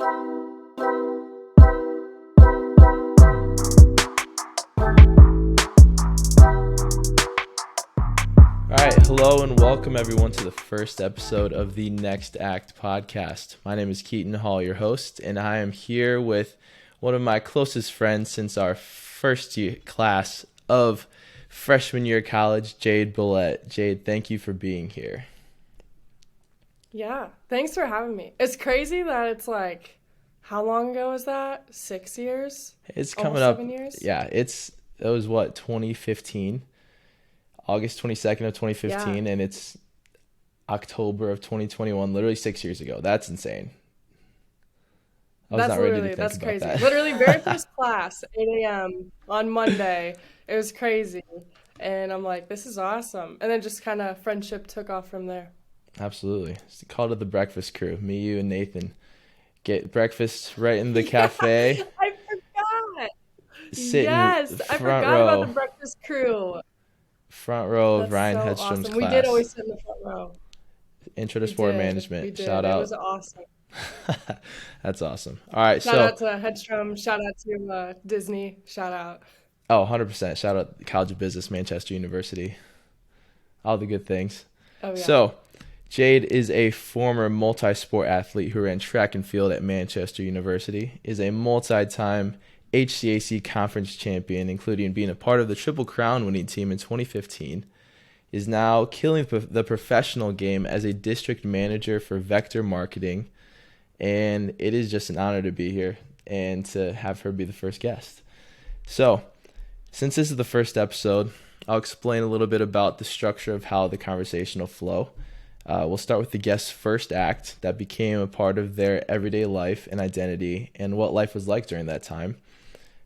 All right, hello and welcome everyone to the first episode of the Next Act podcast. My name is Keaton Hall, your host, and I am here with one of my closest friends since our first year class of freshman year college, Jade Bollet. Jade, thank you for being here. Yeah, thanks for having me. It's crazy that it's like, how long ago was that? 6 years? It's Almost coming up. 7 years? Yeah, it was what, 2015? August 22nd of 2015, and it's October of 2021, literally 6 years ago. That's insane. That's crazy. Literally, very first class, 8 a.m. on Monday. It was crazy. And I'm like, this is awesome. And then just kind of friendship took off from there. Absolutely. It's called it the breakfast crew. Me, you, and Nathan get breakfast right in the cafe. I forgot. Yes, I forgot about the breakfast crew. Front row of That's Ryan so Hedstrom's awesome. class. We did always sit in the front row. Intro to Sport Management. Shout out. It was awesome. That's awesome. All right. Shout out to Hedstrom. Shout out to Disney. Shout out. Oh, 100%. Shout out the College of Business, Manchester University. All the good things. Oh, yeah. So, Jade is a former multi-sport athlete who ran track and field at Manchester University, is a multi-time HCAC conference champion, including being a part of the Triple Crown winning team in 2015, is now killing the professional game as a district manager for Vector Marketing, and it is just an honor to be here and to have her be the first guest. So, since this is the first episode, I'll explain a little bit about the structure of how the conversation will flow. We'll start with the guest's first act that became a part of their everyday life and identity and what life was like during that time.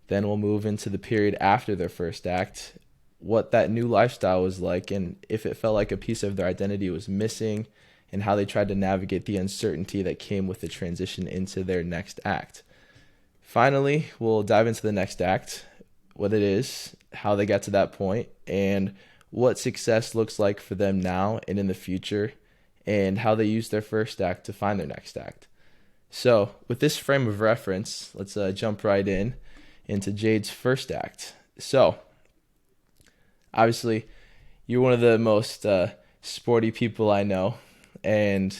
Then we'll move into the period after their first act, what that new lifestyle was like and if it felt like a piece of their identity was missing and how they tried to navigate the uncertainty that came with the transition into their next act. Finally, we'll dive into the next act, what it is, how they got to that point, and what success looks like for them now and in the future, and how they use their first act to find their next act. So, with this frame of reference, let's jump right into Jade's first act. So, obviously, you're one of the most sporty people I know, and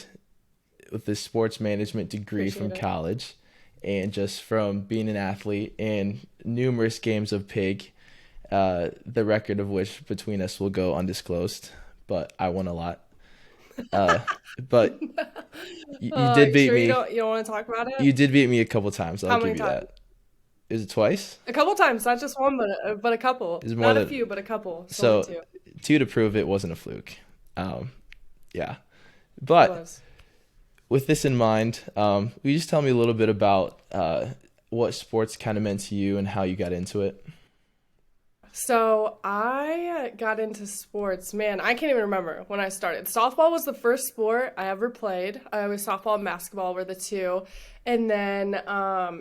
with this sports management degree from college, and just from being an athlete and numerous games of pig, the record of which between us will go undisclosed, but I won a lot. But you did beat me. You don't want to talk about it? You did beat me a couple times. I'll give you that. Is it twice? A couple times, not just one, but a couple. Not a few, but a couple. So two to prove it wasn't a fluke. Yeah. But with this in mind, will you just tell me a little bit about what sports kind of meant to you and how you got into it? So I got into sports. Man, I can't even remember when I started. Softball was the first sport I ever played. I was softball and basketball were the two. And then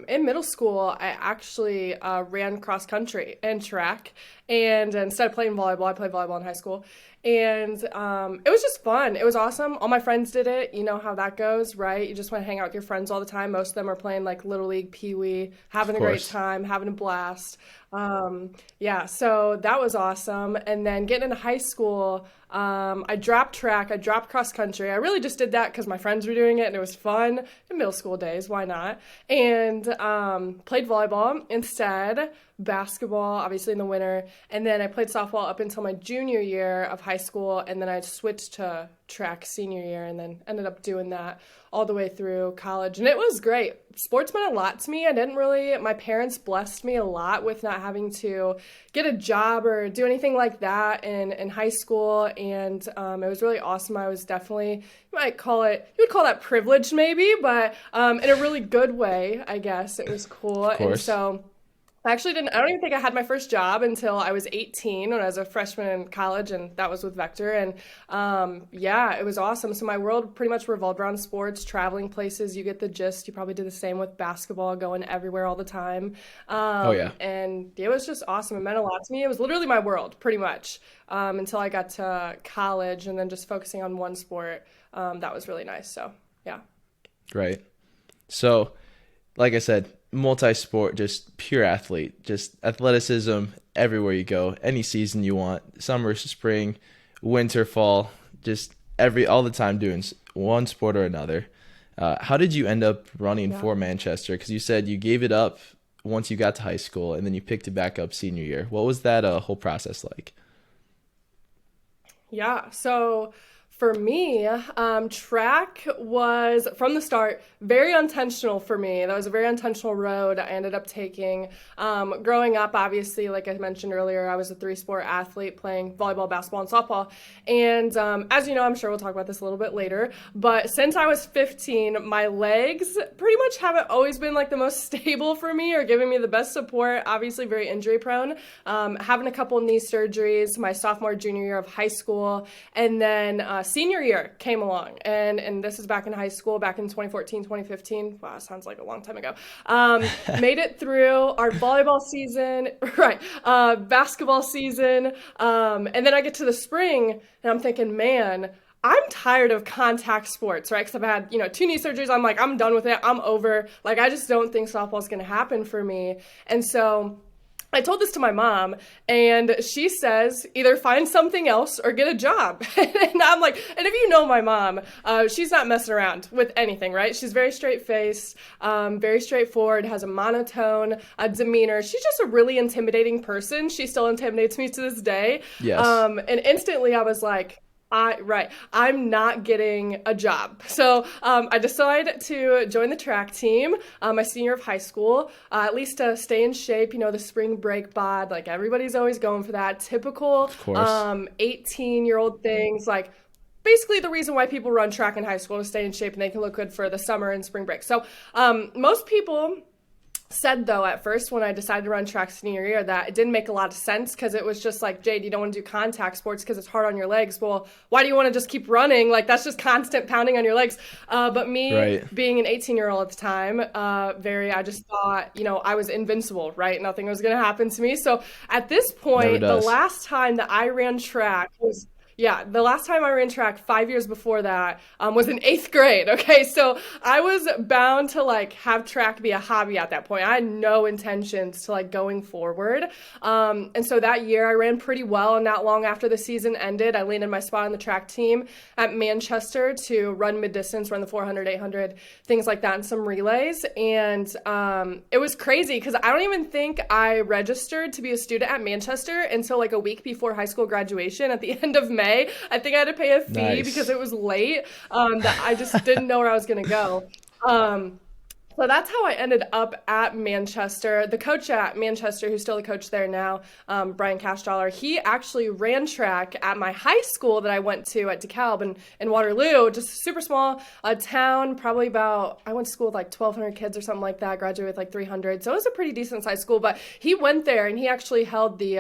in middle school, I actually ran cross country and track. And instead of playing volleyball, I played volleyball in high school. And it was just fun. It was awesome. All my friends did it. You know how that goes, right? You just want to hang out with your friends all the time. Most of them are playing like Little League, Pee Wee, having a great time, having a blast. Yeah, so that was awesome. And then getting into high school, I dropped track, I dropped cross country. I really just did that because my friends were doing it and it was fun in middle school days. Why not? And played volleyball instead, basketball, obviously in the winter. And then I played softball up until my junior year of high school. And then I switched to track senior year and then ended up doing that all the way through college. And it was great. Sports meant a lot to me. My parents blessed me a lot with not having to get a job or do anything like that in high school. And it was really awesome. I was definitely, you would call that privileged maybe, but in a really good way, I guess. It was cool. And so I don't even think I had my first job until I was 18 when I was a freshman in college, and that was with Vector. And yeah, it was awesome. So my world pretty much revolved around sports, traveling places. You get the gist. You probably did the same with basketball, going everywhere all the time. And it was just awesome. It meant a lot to me. It was literally my world, pretty much, until I got to college and then just focusing on one sport. That was really nice. So, yeah. Right. So like I said, multi-sport, just pure athlete, just athleticism everywhere you go, any season you want, summer, spring, winter, fall, just all the time doing one sport or another. How did you end up running Yeah. for Manchester? Because you said you gave it up once you got to high school, and then you picked it back up senior year. What was that whole process like? Yeah. So for me, track was from the start very intentional for me. That was a very intentional road I ended up taking. Growing up, obviously, like I mentioned earlier, I was a three-sport athlete playing volleyball, basketball, and softball. And as you know, I'm sure we'll talk about this a little bit later. But since I was 15, my legs pretty much haven't always been like the most stable for me or giving me the best support. Obviously, very injury prone. Having a couple knee surgeries my sophomore, junior year of high school, and then senior year came along, and this is back in high school, back in 2014, 2015. Wow, sounds like a long time ago. Made it through our volleyball season, right? Basketball season, and then I get to the spring, and I'm thinking, man, I'm tired of contact sports, right? Because I've had, two knee surgeries. I'm like, I'm done with it. I'm over. Like, I just don't think softball is going to happen for me. And so I told this to my mom, and she says, either find something else or get a job. And I'm like, and if you know my mom, she's not messing around with anything, right? She's very straight-faced, very straightforward, has a monotone demeanor. She's just a really intimidating person. She still intimidates me to this day. Yes. And instantly I was like, I'm not getting a job. So I decided to join the track team my senior of high school, at least to stay in shape. The spring break bod, like everybody's always going for that. Typical Of course. 18-year-old things, like basically the reason why people run track in high school to stay in shape and they can look good for the summer and spring break. So most people said though at first when I decided to run track senior year that it didn't make a lot of sense because it was just like, Jade, you don't want to do contact sports because it's hard on your legs. Well, why do you want to just keep running? Like that's just constant pounding on your legs. But me Right. being an 18-year-old at the time, I just thought, I was invincible, right? Nothing was going to happen to me. So at this Never point, the does. last time that I ran track was yeah, the last time I ran track 5 years before that was in eighth grade. Okay, so I was bound to like have track be a hobby at that point. I had no intentions to like going forward. And so that year I ran pretty well. And not long after the season ended, I landed my spot on the track team at Manchester to run mid distance, run the 400, 800, things like that, and some relays. And it was crazy because I don't even think I registered to be a student at Manchester until like a week before high school graduation at the end of May. I think I had to pay a fee because Nice. it was late, that I just didn't know where I was going to go. So that's how I ended up at Manchester. The coach at Manchester, who's still the coach there now, Brian Cashdollar, he actually ran track at my high school that I went to at DeKalb in Waterloo, just a super small town, probably about, I went to school with like 1,200 kids or something like that, graduated with like 300. So it was a pretty decent sized school, but he went there and he actually held the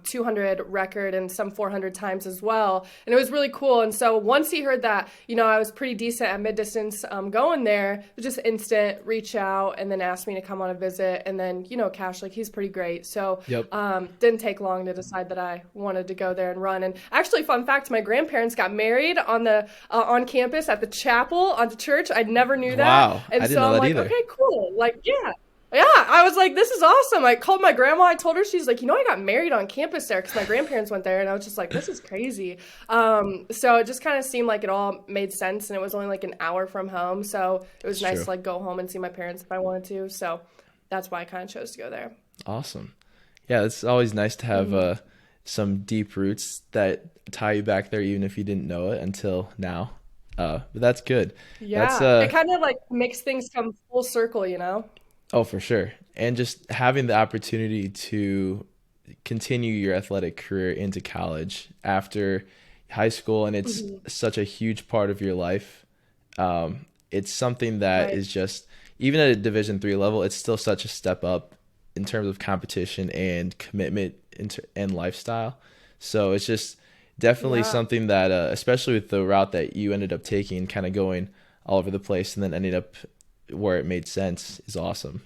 200 record and some 400 times as well. And it was really cool. And so once he heard that, I was pretty decent at mid distance going there, it was just instant reach out and then ask me to come on a visit. And then, Cash, like he's pretty great. So Yep. didn't take long to decide that I wanted to go there and run. And actually, fun fact, my grandparents got married on campus at the chapel onto church. I never knew that. Wow. I And didn't so know I'm that like, either. okay, cool. Like, yeah. Yeah, I was like, this is awesome. I called my grandma. I told her, she's like, I got married on campus there because my grandparents went there. And I was just like, this is crazy. So it just kind of seemed like it all made sense. And it was only like an hour from home. So it was It's nice true. to like go home and see my parents if I wanted to. So that's why I kind of chose to go there. Awesome. Yeah, it's always nice to have some deep roots that tie you back there, even if you didn't know it until now. But that's good. That's Yeah, it kind of like makes things come full circle. oh, for sure. And just having the opportunity to continue your athletic career into college after high school, and it's Hmm. such a huge part of your life. It's something that Right. is just even at a Division 3 level, it's still such a step up in terms of competition and commitment and lifestyle. So it's just definitely Yeah. something that, especially with the route that you ended up taking, kind of going all over the place and then ended up where it made sense, is awesome.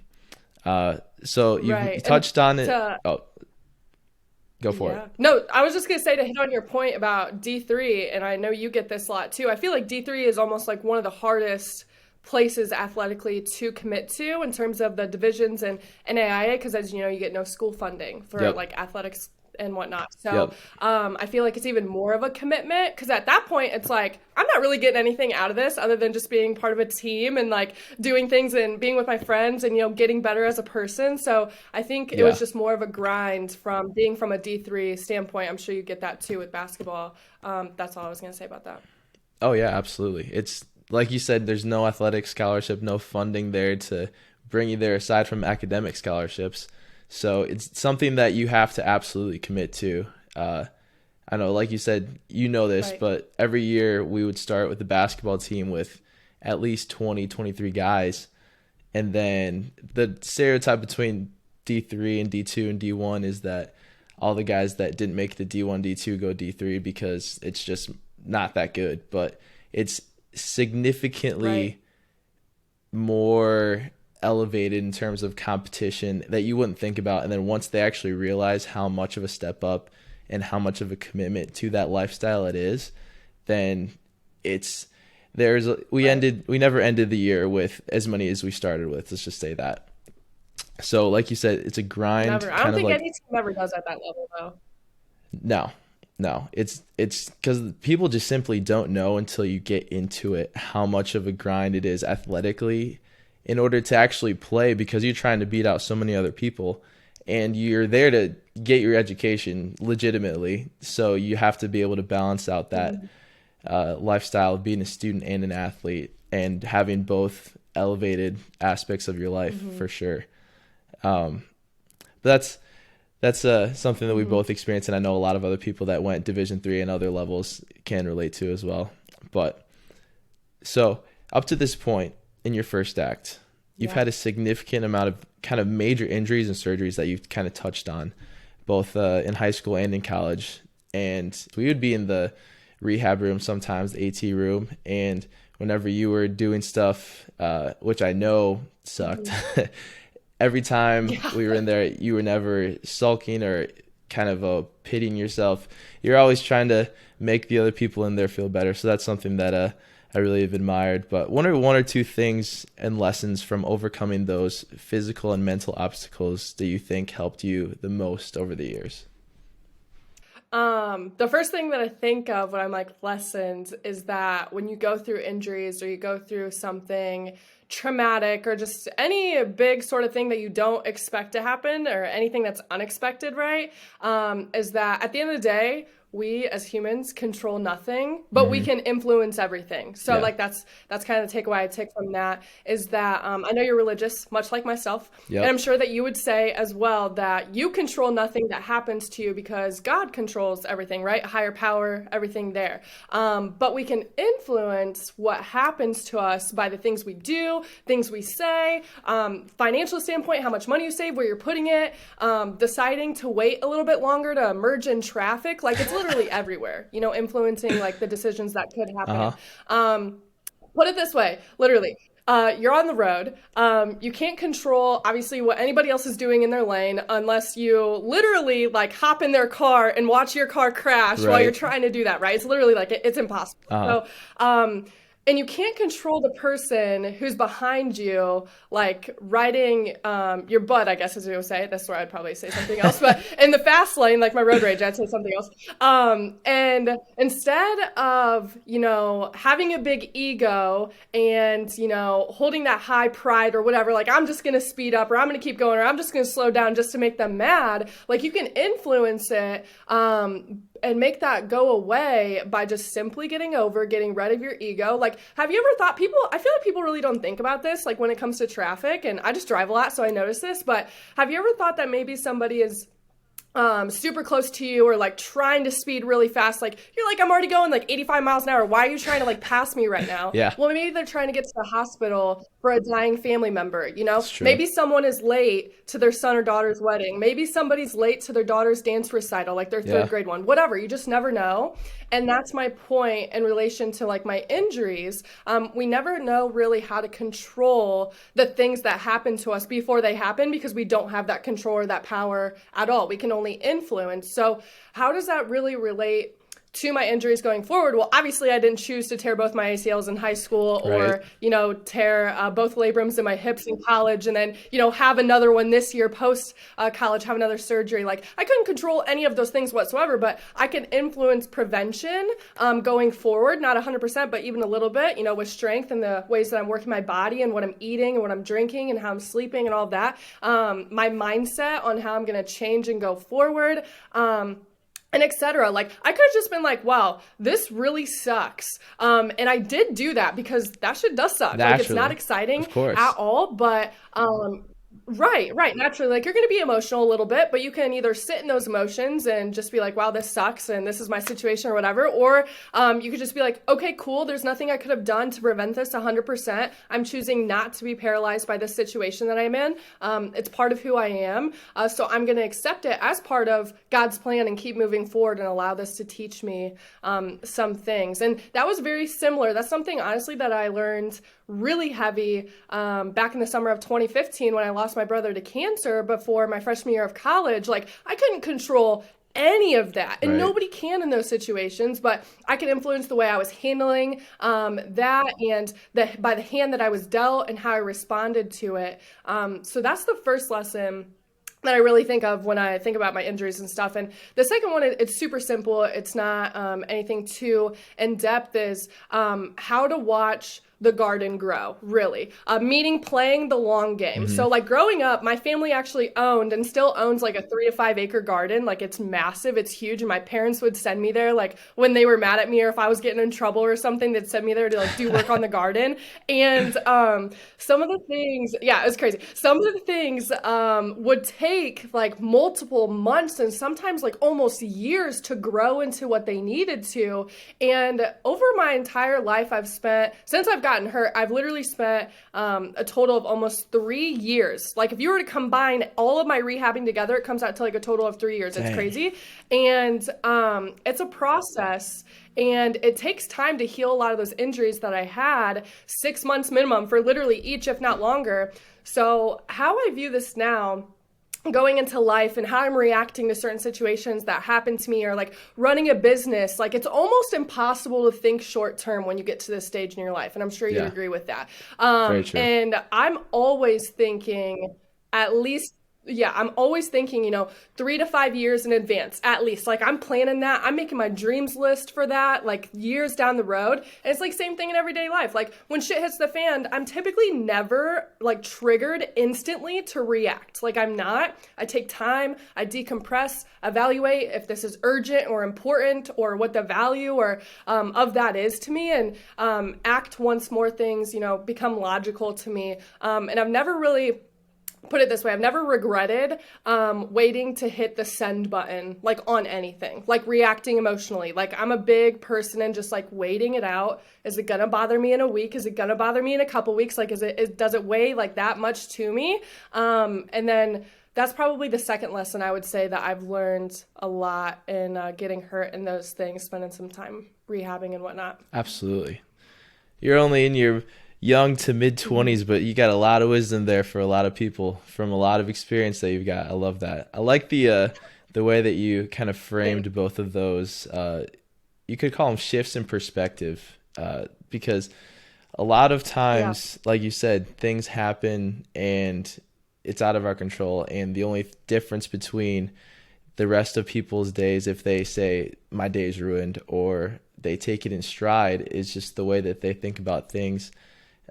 So you Right. And touched on it. to Oh, go for it. Yeah. No, I was just gonna say to hit on your point about D3, and I know you get this a lot too. I feel like D3 is almost like one of the hardest places athletically to commit to in terms of the divisions and NAIA, because as you know, you get no school funding for Yep. like athletics and whatnot. So Yep. I feel like it's even more of a commitment, because at that point it's like I'm not really getting anything out of this other than just being part of a team and like doing things and being with my friends and getting better as a person. So I think it Yeah. was just more of a grind from being from a D3 standpoint. I'm sure you get that too with basketball. That's all I was going to say about that. Oh yeah, absolutely. It's like you said, there's no athletic scholarship, no funding there to bring you there aside from academic scholarships. So it's something that you have to absolutely commit to. I know, like you said, you know this, Right. but every year we would start with the basketball team with at least 20, 23 guys. And then the stereotype between D3 and D2 and D1 is that all the guys that didn't make the D1, D2 go D3 because it's just not that good. But it's significantly Right. more elevated in terms of competition that you wouldn't think about. And then once they actually realize how much of a step up and how much of a commitment to that lifestyle it is, then it's we never ended the year with as many as we started with. Let's just say that. So like you said, it's a grind, Never. I kind don't of think like any team ever does at that level though. no, it's because people just simply don't know until you get into it how much of a grind it is athletically in order to actually play, because you're trying to beat out so many other people and you're there to get your education legitimately. So you have to be able to balance out that lifestyle of being a student and an athlete and having both elevated aspects of your life for sure. That's something that we both experienced, and I know a lot of other people that went Division III and other levels can relate to as well. But so up to this point in your first act, you've had a significant amount of kind of major injuries and surgeries that you've kind of touched on, both in high school and in college. And we would be in the rehab room sometimes, the AT room, and whenever you were doing stuff, which I know sucked, every time we were in there, you were never sulking or kind of pitying yourself. You're always trying to make the other people in there feel better. So that's something that I really have admired. But what are one or two things and lessons from overcoming those physical and mental obstacles that you think helped you the most over the years? The first thing that I think of when I'm like lessons is that when you go through injuries or you go through something traumatic or just any big sort of thing that you don't expect to happen or anything that's unexpected, right? Is that at the end of the day, we as humans control nothing, but we can influence everything. So Yeah. like that's kind of the takeaway I take from that is that I know you're religious, much like myself, Yep. and I'm sure that you would say as well that you control nothing that happens to you because God controls everything, right? Higher power, everything there. But we can influence what happens to us by the things we do, things we say, financial standpoint, how much money you save, where you're putting it, deciding to wait a little bit longer to merge in traffic. Like it's literally everywhere, influencing like the decisions that could happen. Put it this way, literally. You're on the road. You can't control, obviously, what anybody else is doing in their lane unless you literally like hop in their car and watch your car crash while you're Right. trying to do that, right? It's literally like it's impossible. So, and you can't control the person who's behind you, like riding your butt, I guess as we would say. That's where I'd probably say something else. But in the fast lane, like my road rage, I'd say something else. And instead of, having a big ego and, holding that high pride or whatever, like I'm just going to speed up or I'm going to keep going or I'm just going to slow down just to make them mad, like you can influence it and make that go away by just simply getting rid of your ego. Like, have you ever thought I feel like people really don't think about this, like when it comes to traffic, and I just drive a lot, so I notice this, but have you ever thought that maybe somebody is super close to you or like trying to speed really fast, like you're like, I'm already going like 85 miles an hour. Why are you trying to like pass me right now? Yeah. Well, maybe they're trying to get to the hospital for a dying family member, It's true. Maybe someone is late to their son or daughter's wedding. Maybe somebody's late to their daughter's dance recital, like their third grade one, whatever. You just never know. And that's my point in relation to like my injuries. We never know really how to control the things that happen to us before they happen because we don't have that control or that power at all. We can only influence. So how does that really relate to my injuries going forward, well, obviously I didn't choose to tear both my ACLs in high school Right. or, tear both labrums in my hips in college and then, have another one this year post college, have another surgery. Like I couldn't control any of those things whatsoever, but I can influence prevention going forward, not 100%, but even a little bit, with strength and the ways that I'm working my body and what I'm eating and what I'm drinking and how I'm sleeping and all of that. My mindset on how I'm going to change and go forward. And etc. Like I could have just been like, wow, this really sucks. And I did do that because that shit does suck. Like it's not Naturally. exciting Of course. at all, but right. Naturally, like you're going to be emotional a little bit, but you can either sit in those emotions and just be like, wow, this sucks and this is my situation or whatever. Or you could just be like, okay, cool. There's nothing I could have done to prevent this 100%. I'm choosing not to be paralyzed by this situation that I'm in. It's part of who I am. So I'm going to accept it as part of God's plan and keep moving forward and allow this to teach me some things. And that was very similar. That's something, honestly, that I learned really heavy back in the summer of 2015 when I lost my brother to cancer before my freshman year of college. Like I couldn't control any of that, and Right. nobody can in those situations, but I could influence the way I was handling that and by the hand that I was dealt and how I responded to it. So that's the first lesson that I really think of when I think about my injuries and stuff. And the second one, it's super simple. It's not anything too in depth, is how to watch the garden grow, really. Meaning playing the long game. Mm-hmm. So like growing up, my family actually owned and still owns like a 3 to 5 acre garden. Like it's massive, it's huge. And my parents would send me there like when they were mad at me or if I was getting in trouble or something, they'd send me there to like do work on the garden. And some of the things, yeah, it was crazy. Some of the things would take like multiple months and sometimes like almost years to grow into what they needed to. And over my entire life, since I've gotten hurt, I've literally spent a total of almost 3 years. Like if you were to combine all of my rehabbing together, it comes out to like a total of 3 years. Dang. It's crazy. And it's a process. And it takes time to heal a lot of those injuries that I had, 6 months minimum for literally each, if not longer. So how I view this now, going into life and how I'm reacting to certain situations that happen to me, or like running a business, like it's almost impossible to think short term when you get to this stage in your life. And I'm sure you'd Yeah. agree with that. Very true. And I'm always thinking at least, yeah, I'm always thinking, 3 to 5 years in advance, at least. Like I'm planning that. I'm making my dreams list for that, like years down the road. And it's like same thing in everyday life. Like when shit hits the fan, I'm typically never like triggered instantly to react. Like I'm not. I take time, I decompress, evaluate if this is urgent or important or what the value or of that is to me, and act once more things, become logical to me. And I've never really, put it this way, I've never regretted waiting to hit the send button, like on anything, like reacting emotionally. Like I'm a big person and just like waiting it out. Is it gonna bother me in a week? Is it gonna bother me in a couple weeks? Like, does it weigh like that much to me? And then that's probably the second lesson I would say that I've learned a lot in getting hurt in those things, spending some time rehabbing and whatnot. Absolutely. You're only in your young to mid 20s, but you got a lot of wisdom there for a lot of people from a lot of experience that you've got. I love that. I like the way that you kind of framed both of those. You could call them shifts in perspective, because a lot of times, like you said, things happen and it's out of our control. And the only difference between the rest of people's days, if they say my day's ruined or they take it in stride, is just the way that they think about things.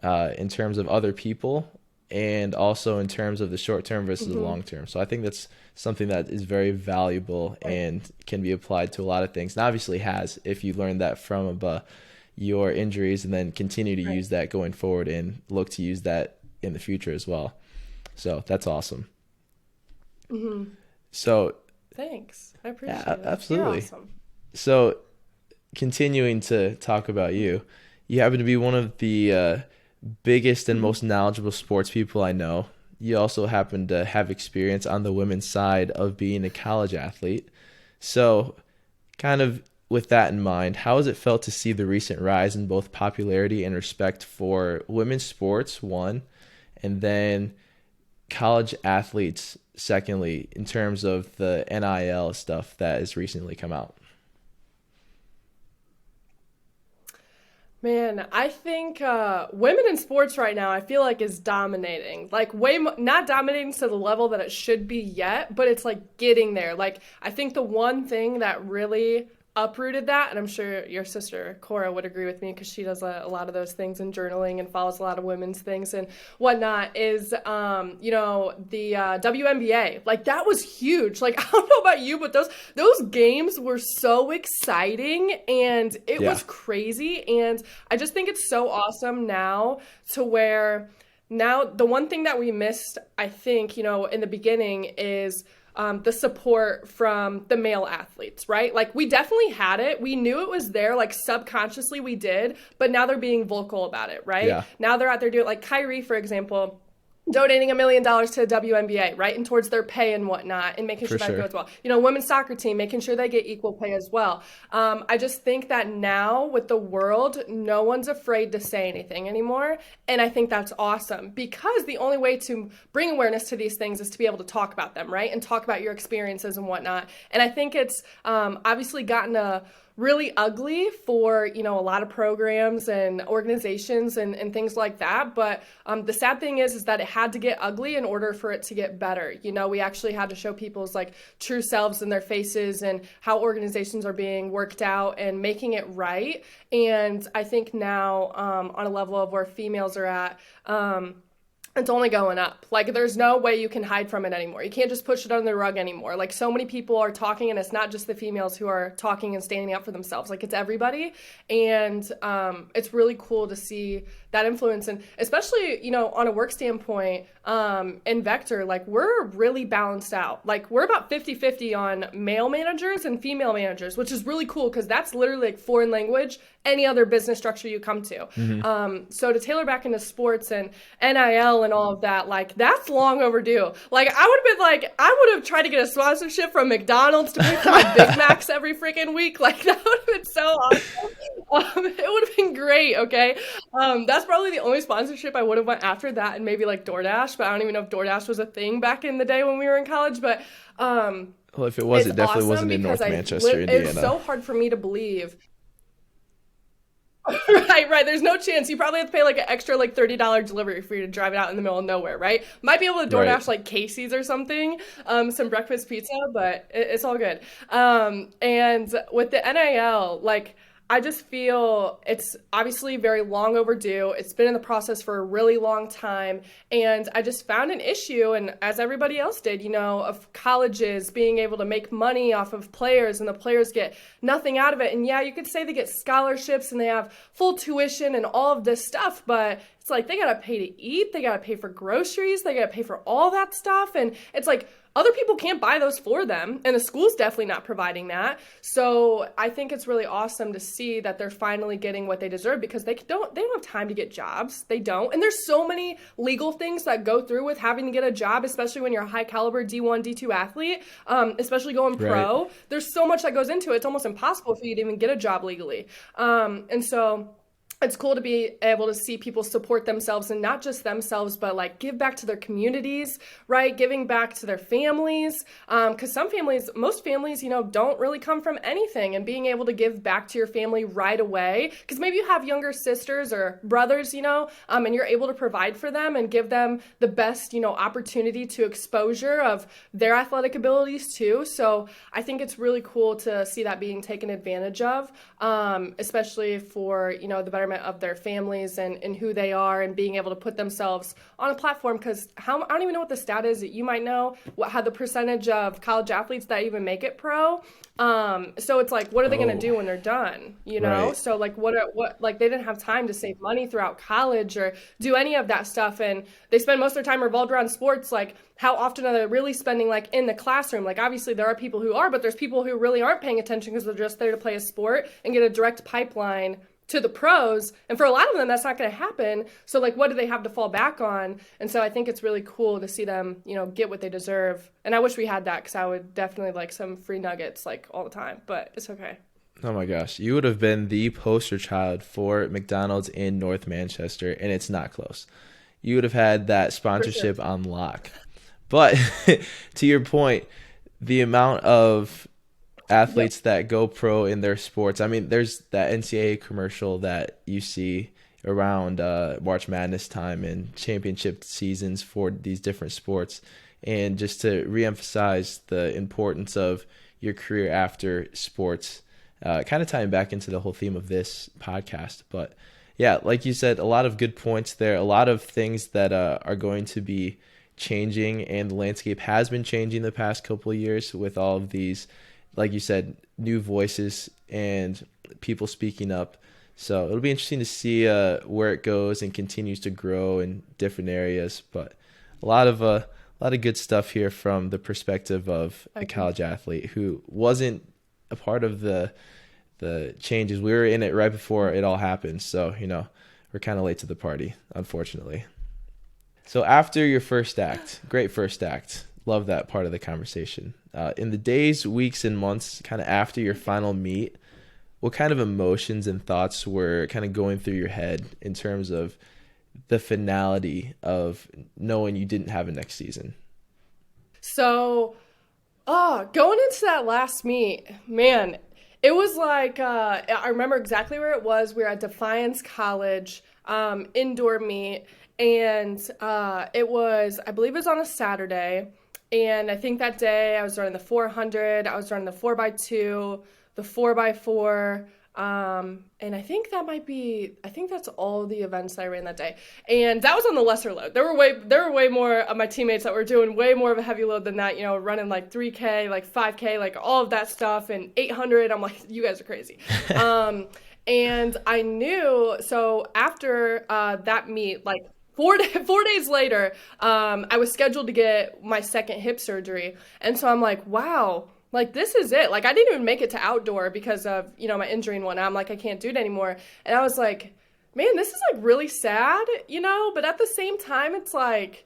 In terms of other people and also in terms of the short term versus the long term. So I think that's something that is very valuable and can be applied to a lot of things. And obviously has, if you learned that from your injuries and then continue to use that going forward and look to use that in the future as well. So that's awesome. So Thanks. I appreciate yeah, it. absolutely. You're awesome. So continuing to talk about you happen to be one of the biggest and most knowledgeable sports people I know. You also happen to have experience on the women's side of being a college athlete. So kind of with that in mind, how has it felt to see the recent rise in both popularity and respect for women's sports, one, and then college athletes, secondly, in terms of the NIL stuff that has recently come out? Man, I think women in sports right now, I feel like is dominating. Like not dominating to the level that it should be yet, but it's like getting there. Like I think the one thing that really uprooted that, and I'm sure your sister Cora would agree with me because she does a lot of those things in journaling and follows a lot of women's things and whatnot. Is the WNBA, like that was huge. Like I don't know about you, but those games were so exciting and it Yeah. was crazy. And I just think it's so awesome now to where now the one thing that we missed, I think, in the beginning is the support from the male athletes, right? Like we definitely had it. We knew it was there, like subconsciously we did, but now they're being vocal about it, right? Yeah, Now they're out there doing like Kyrie, for example, donating $1 million to the WNBA, right? And towards their pay and whatnot, and making for sure that sure. goes well. Women's soccer team, making sure they get equal pay as well. I just think that now with the world, no one's afraid to say anything anymore. And I think that's awesome because the only way to bring awareness to these things is to be able to talk about them, right? And talk about your experiences and whatnot. And I think it's obviously gotten a really ugly for a lot of programs and organizations and things like that, but the sad thing is that it had to get ugly in order for it to get better. We actually had to show people's like true selves in their faces and how organizations are being worked out and making it right. And I think now on a level of where females are at, it's only going up. Like there's no way you can hide from it anymore. You can't just push it under the rug anymore. Like so many people are talking, and it's not just the females who are talking and standing up for themselves. Like it's everybody, and it's really cool to see that influence. And especially on a work standpoint, in Vector, like we're really balanced out. Like we're about 50-50 on male managers and female managers, which is really cool because that's literally like foreign language any other business structure you come to. Hmm. So to tailor back into sports and NIL and all of that, like that's long overdue. Like I would have tried to get a sponsorship from McDonald's to pay for my Big Macs every freaking week. Like that would have been so awesome. It would have been great. Okay. That's probably the only sponsorship I would have went after that, and maybe like DoorDash, but I don't even know if DoorDash was a thing back in the day when we were in college. But Well, if it was, it's it definitely awesome wasn't in because North Manchester, it's Indiana. so hard for me to believe. Right. There's no chance. You probably have to pay like an extra like $30 delivery for you to drive it out in the middle of nowhere, right? Might be able to Right. DoorDash like Casey's or something, some breakfast pizza, but it's all good. And with the NIL, like I just feel it's obviously very long overdue. It's been in the process for a really long time. And I just found an issue, and as everybody else did, of colleges being able to make money off of players and the players get nothing out of it. And yeah, you could say they get scholarships and they have full tuition and all of this stuff, but it's like they got to pay to eat, they got to pay for groceries, they got to pay for all that stuff. And it's like other people can't buy those for them, and the school's definitely not providing that. So I think it's really awesome to see that they're finally getting what they deserve because they don't have time to get jobs. They don't. And there's so many legal things that go through with having to get a job, especially when you're a high caliber D1, D2 athlete, especially going Right. pro. There's so much that goes into it. It's almost impossible for you to even get a job legally. And so it's cool to be able to see people support themselves, and not just themselves, but like give back to their communities, right? Giving back to their families. Because most families, don't really come from anything, and being able to give back to your family right away. Because maybe you have younger sisters or brothers, and you're able to provide for them and give them the best, opportunity to exposure of their athletic abilities too. So I think it's really cool to see that being taken advantage of, especially for, the betterment of their families and who they are, and being able to put themselves on a platform. Because I don't even know what the stat is that you might know, how the percentage of college athletes that even make it pro. So it's like, what are they going to Oh, do when they're done? right. So like, what like they didn't have time to save money throughout college or do any of that stuff, and they spend most of their time revolved around sports. Like, how often are they really spending like in the classroom? Like, obviously there are people who are, but there's people who really aren't paying attention because they're just there to play a sport and get a direct pipeline to the pros. And for a lot of them, that's not going to happen. So like, what do they have to fall back on? And so I think it's really cool to see them, get what they deserve. And I wish we had that, because I would definitely like some free nuggets like all the time, but it's okay. Oh my gosh, you would have been the poster child for McDonald's in North Manchester, and it's not close. You would have had that For sure. sponsorship on lock. But to your point, the amount of Yep. athletes that go pro in their sports. I mean, there's that NCAA commercial that you see around March Madness time and championship seasons for these different sports. And just to reemphasize the importance of your career after sports, kind of tying back into the whole theme of this podcast. But yeah, like you said, a lot of good points there, a lot of things that are going to be changing, and the landscape has been changing the past couple of years with all of these, like you said, new voices and people speaking up. So it'll be interesting to see where it goes and continues to grow in different areas. But a lot of good stuff here from the perspective of a Agreed. college athlete who wasn't a part of the changes. We were in it right before it all happened, so we're kind of late to the party, unfortunately. So after your first act, great first act, love that part of the conversation. In the days, weeks, and months kind of after your final meet, what kind of emotions and thoughts were kind of going through your head in terms of the finality of knowing you didn't have a next season? So, going into that last meet, man, it was like I remember exactly where it was. We were at Defiance College, indoor meet, and it was, I believe it was on a Saturday. And I think that day I was running the 400, I was running the 4x2, the 4x4. And I think that's all the events that I ran that day. And that was on the lesser load. There were way more of my teammates that were doing way more of a heavy load than that, running like 3K, like 5K, like all of that stuff, and 800. I'm like, you guys are crazy. And I knew, so after that meet, like 4 days later, I was scheduled to get my second hip surgery. And so I'm like, wow, like this is it. Like I didn't even make it to outdoor because of, my injury and whatnot. I'm like, I can't do it anymore. And I was like, man, this is like really sad, but at the same time, it's like,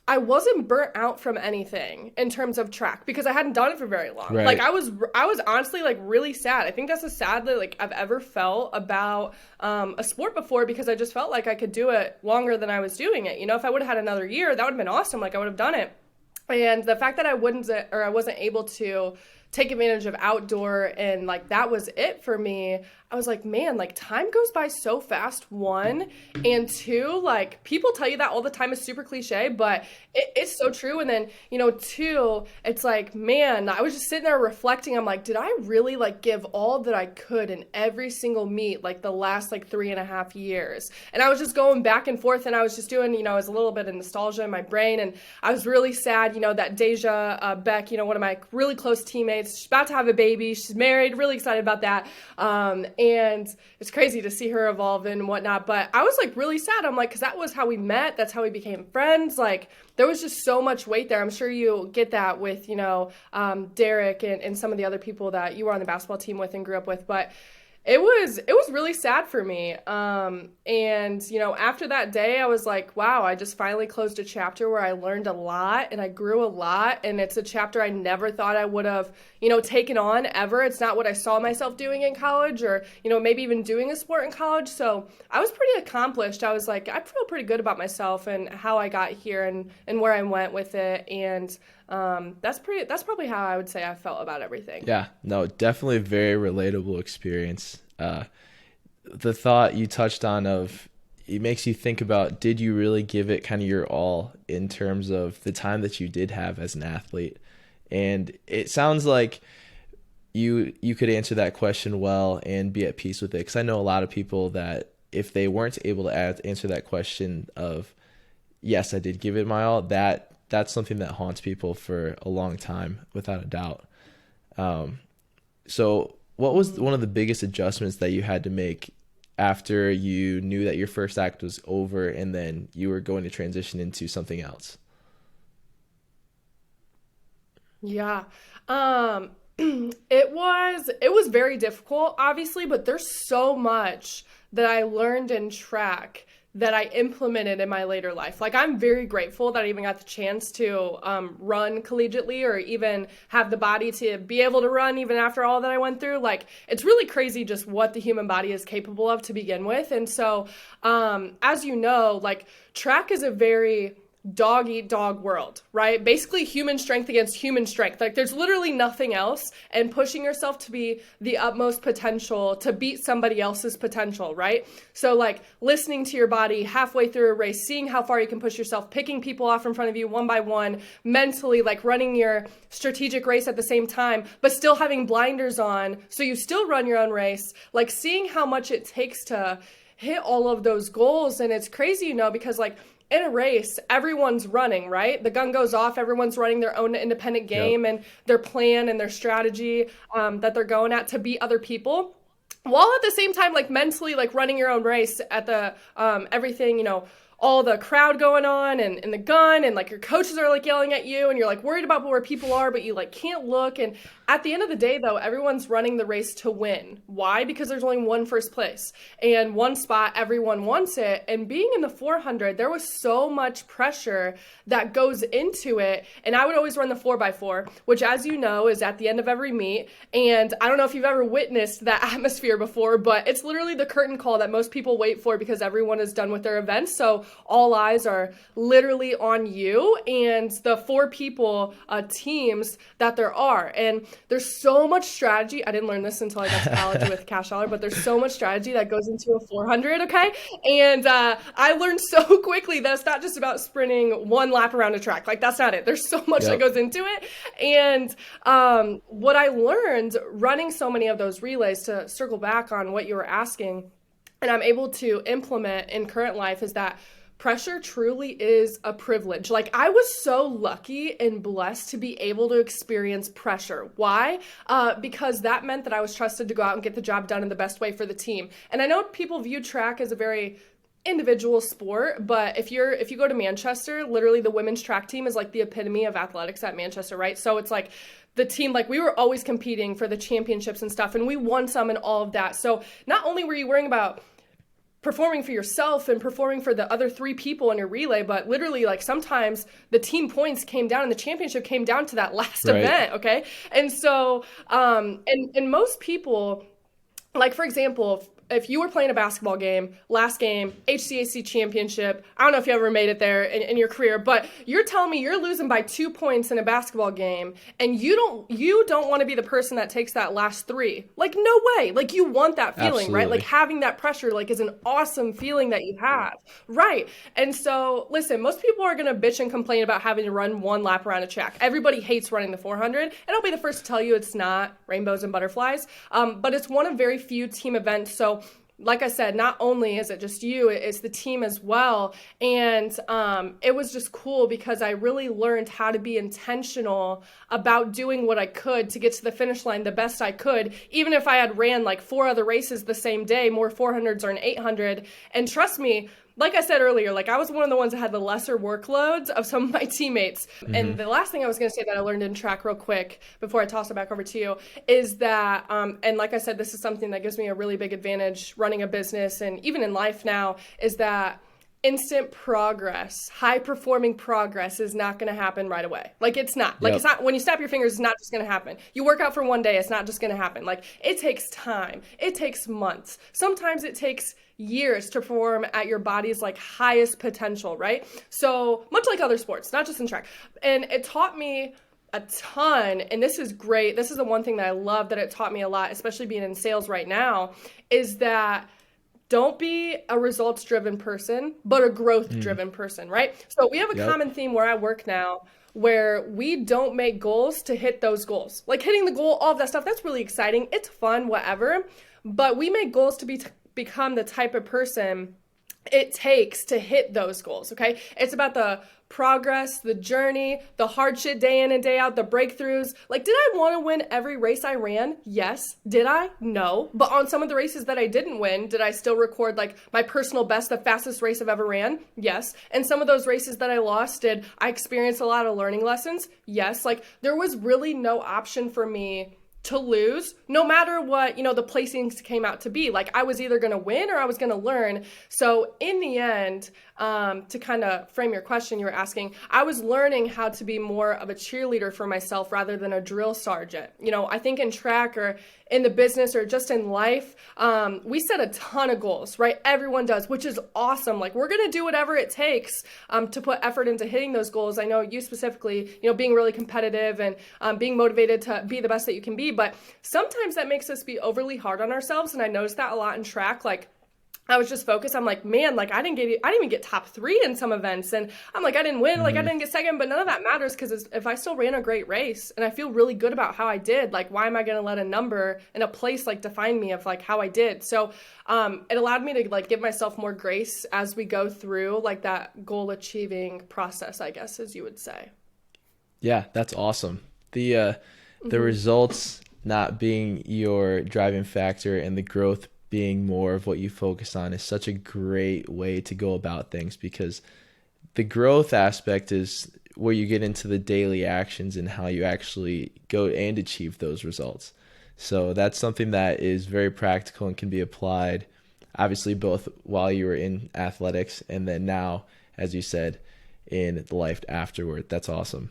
I wasn't burnt out from anything in terms of track because I hadn't done it for very long. Like Right. I was honestly like really sad. I think that's the sad that like I've ever felt about a sport before because I just felt like I could do it longer than I was doing it. If I would have had another year, that would have been awesome. Like I would have done it. And the fact that I wasn't able to take advantage of outdoor and like that was it for me. I was like, man, like time goes by so fast, one, and two, like people tell you that all the time. Is super cliche, but it's so true. And then, two, it's like, man, I was just sitting there reflecting. I'm like, did I really like give all that I could in every single meet, like the last like 3.5 years? And I was just going back and forth and I was just doing, it was a little bit of nostalgia in my brain. And I was really sad, that Deja Beck, one of my really close teammates, she's about to have a baby. She's married, really excited about that. And it's crazy to see her evolve and whatnot. But I was like really sad. I'm like, because that was how we met. That's how we became friends. Like there was just so much weight there. I'm sure you get that with, Derek and some of the other people that you were on the basketball team with and grew up with. But it was really sad for me. And after that day, I was like, wow, I just finally closed a chapter where I learned a lot and I grew a lot. And it's a chapter I never thought I would have, taken on ever. It's not what I saw myself doing in college or, maybe even doing a sport in college. So I was pretty accomplished. I was like, I feel pretty good about myself and how I got here and where I went with it. And that's probably how I would say I felt about everything. Yeah, no, definitely a very relatable experience. The thought you touched on of it makes you think about, did you really give it kind of your all in terms of the time that you did have as an athlete? And it sounds like you could answer that question well and be at peace with it. Because I know a lot of people that if they weren't able to answer that question of, yes, I did give it my all, that's something that haunts people for a long time, without a doubt. So what was one of the biggest adjustments that you had to make after you knew that your first act was over and then you were going to transition into something else? Yeah. It was very difficult, obviously, but there's so much that I learned in track that I implemented in my later life. Like I'm very grateful that I even got the chance to run collegiately or even have the body to be able to run even after all that I went through. Like it's really crazy just what the human body is capable of to begin with. And so, as you know, like track is a very dog eat dog world, right? Basically human strength against human strength. Like there's literally nothing else, and pushing yourself to be the utmost potential to beat somebody else's potential, right? So like listening to your body halfway through a race, seeing how far you can push yourself, picking people off in front of you one by one, mentally like running your strategic race at the same time, but still having blinders on so you still run your own race, like seeing how much it takes to hit all of those goals. And it's crazy, because like in a race, everyone's running, right? The gun goes off, everyone's running their own independent game and their plan and their strategy that they're going at to beat other people, while at the same time, like mentally, like running your own race at the everything, all the crowd going on and the gun, and like your coaches are like yelling at you and you're like worried about where people are, but you like can't look. And at the end of the day though, everyone's running the race to win. Why? Because there's only one first place and one spot, everyone wants it. And being in the 400, there was so much pressure that goes into it. And I would always run the 4x4, which as you know is at the end of every meet. And I don't know if you've ever witnessed that atmosphere before, but it's literally the curtain call that most people wait for because everyone is done with their events. So all eyes are literally on you and the 4 people teams that there are. And there's so much strategy. I didn't learn this until I got to college with Cash Dollar, but there's so much strategy that goes into a 400, okay? And I learned so quickly that it's not just about sprinting one lap around a track. Like, that's not it. There's so much that goes into it. And what I learned running so many of those relays, to circle back on what you were asking, and I'm able to implement in current life, is that pressure truly is a privilege. Like I was so lucky and blessed to be able to experience pressure. Why? Because that meant that I was trusted to go out and get the job done in the best way for the team. And I know people view track as a very individual sport, but if you go to Manchester, literally the women's track team is like the epitome of athletics at Manchester, right? So it's like the team, like we were always competing for the championships and stuff, and we won some and all of that. So not only were you worrying about performing for yourself and performing for the other 3 people in your relay, but literally like sometimes the team points came down and the championship came down to that last event, okay? And so, and most people, like for example, if you were playing a basketball game, last game, HCAC championship, I don't know if you ever made it there in your career, but you're telling me you're losing by 2 points in a basketball game and you don't want to be the person that takes that last 3. Like, no way. Like, you want that feeling, Absolutely. right? Like, having that pressure, like, is an awesome feeling that you have, right? And so, listen, most people are going to bitch and complain about having to run one lap around a track. Everybody hates running the 400, and I'll be the first to tell you it's not rainbows and butterflies, but it's one of very few team events. So like I said, not only is it just you, it's the team as well. And it was just cool because I really learned how to be intentional about doing what I could to get to the finish line the best I could, even if I had ran like 4 other races the same day, more 400s or an 800. And trust me, like I said earlier, like I was one of the ones that had the lesser workloads of some of my teammates. Mm-hmm. And the last thing I was going to say that I learned in track real quick before I toss it back over to you is that, and like I said, this is something that gives me a really big advantage running a business and even in life now, is that instant progress, high performing progress is not going to happen right away. Like it's not. Like it's not, when you snap your fingers, it's not just going to happen. You work out for one day, it's not just going to happen. Like it takes time. It takes months. Sometimes it takes years to perform at your body's like highest potential, right? So much like other sports, not just in track. And it taught me a ton, and this is great. This is the one thing that I love that it taught me a lot, especially being in sales right now, is that don't be a results-driven person, but a growth-driven person, right? So we have a common theme where I work now where we don't make goals to hit those goals. Like hitting the goal, all of that stuff, that's really exciting. It's fun, whatever. But we make goals to become the type of person it takes to hit those goals, okay? It's about the progress, the journey, the hard shit day in and day out, the breakthroughs. Like, did I want to win every race I ran? Yes. Did I? No. But on some of the races that I didn't win, did I still record like my personal best, the fastest race I've ever ran? Yes. And some of those races that I lost, did I experience a lot of learning lessons? Yes. Like, there was really no option for me to lose, no matter what, the placings came out to be. Like, I was either going to win or I was going to learn. So in the end, to kind of frame your question you were asking, I was learning how to be more of a cheerleader for myself rather than a drill sergeant. I think in track or in the business or just in life, we set a ton of goals, right? Everyone does, which is awesome. Like we're going to do whatever it takes to put effort into hitting those goals. I know you specifically, being really competitive and being motivated to be the best that you can be. But sometimes that makes us be overly hard on ourselves. And I noticed that a lot in track. Like I was just focused. I'm like, man, like I didn't even get top 3 in some events. And I'm like, I didn't win, like I didn't get second, but none of that matters because if I still ran a great race and I feel really good about how I did, like, why am I going to let a number and a place like define me of like how I did? So it allowed me to like give myself more grace as we go through like that goal achieving process, I guess, as you would say. Yeah, that's awesome. The results not being your driving factor and the growth being more of what you focus on is such a great way to go about things, because the growth aspect is where you get into the daily actions and how you actually go and achieve those results. So that's something that is very practical and can be applied, obviously, both while you were in athletics and then now, as you said, in the life afterward. That's awesome.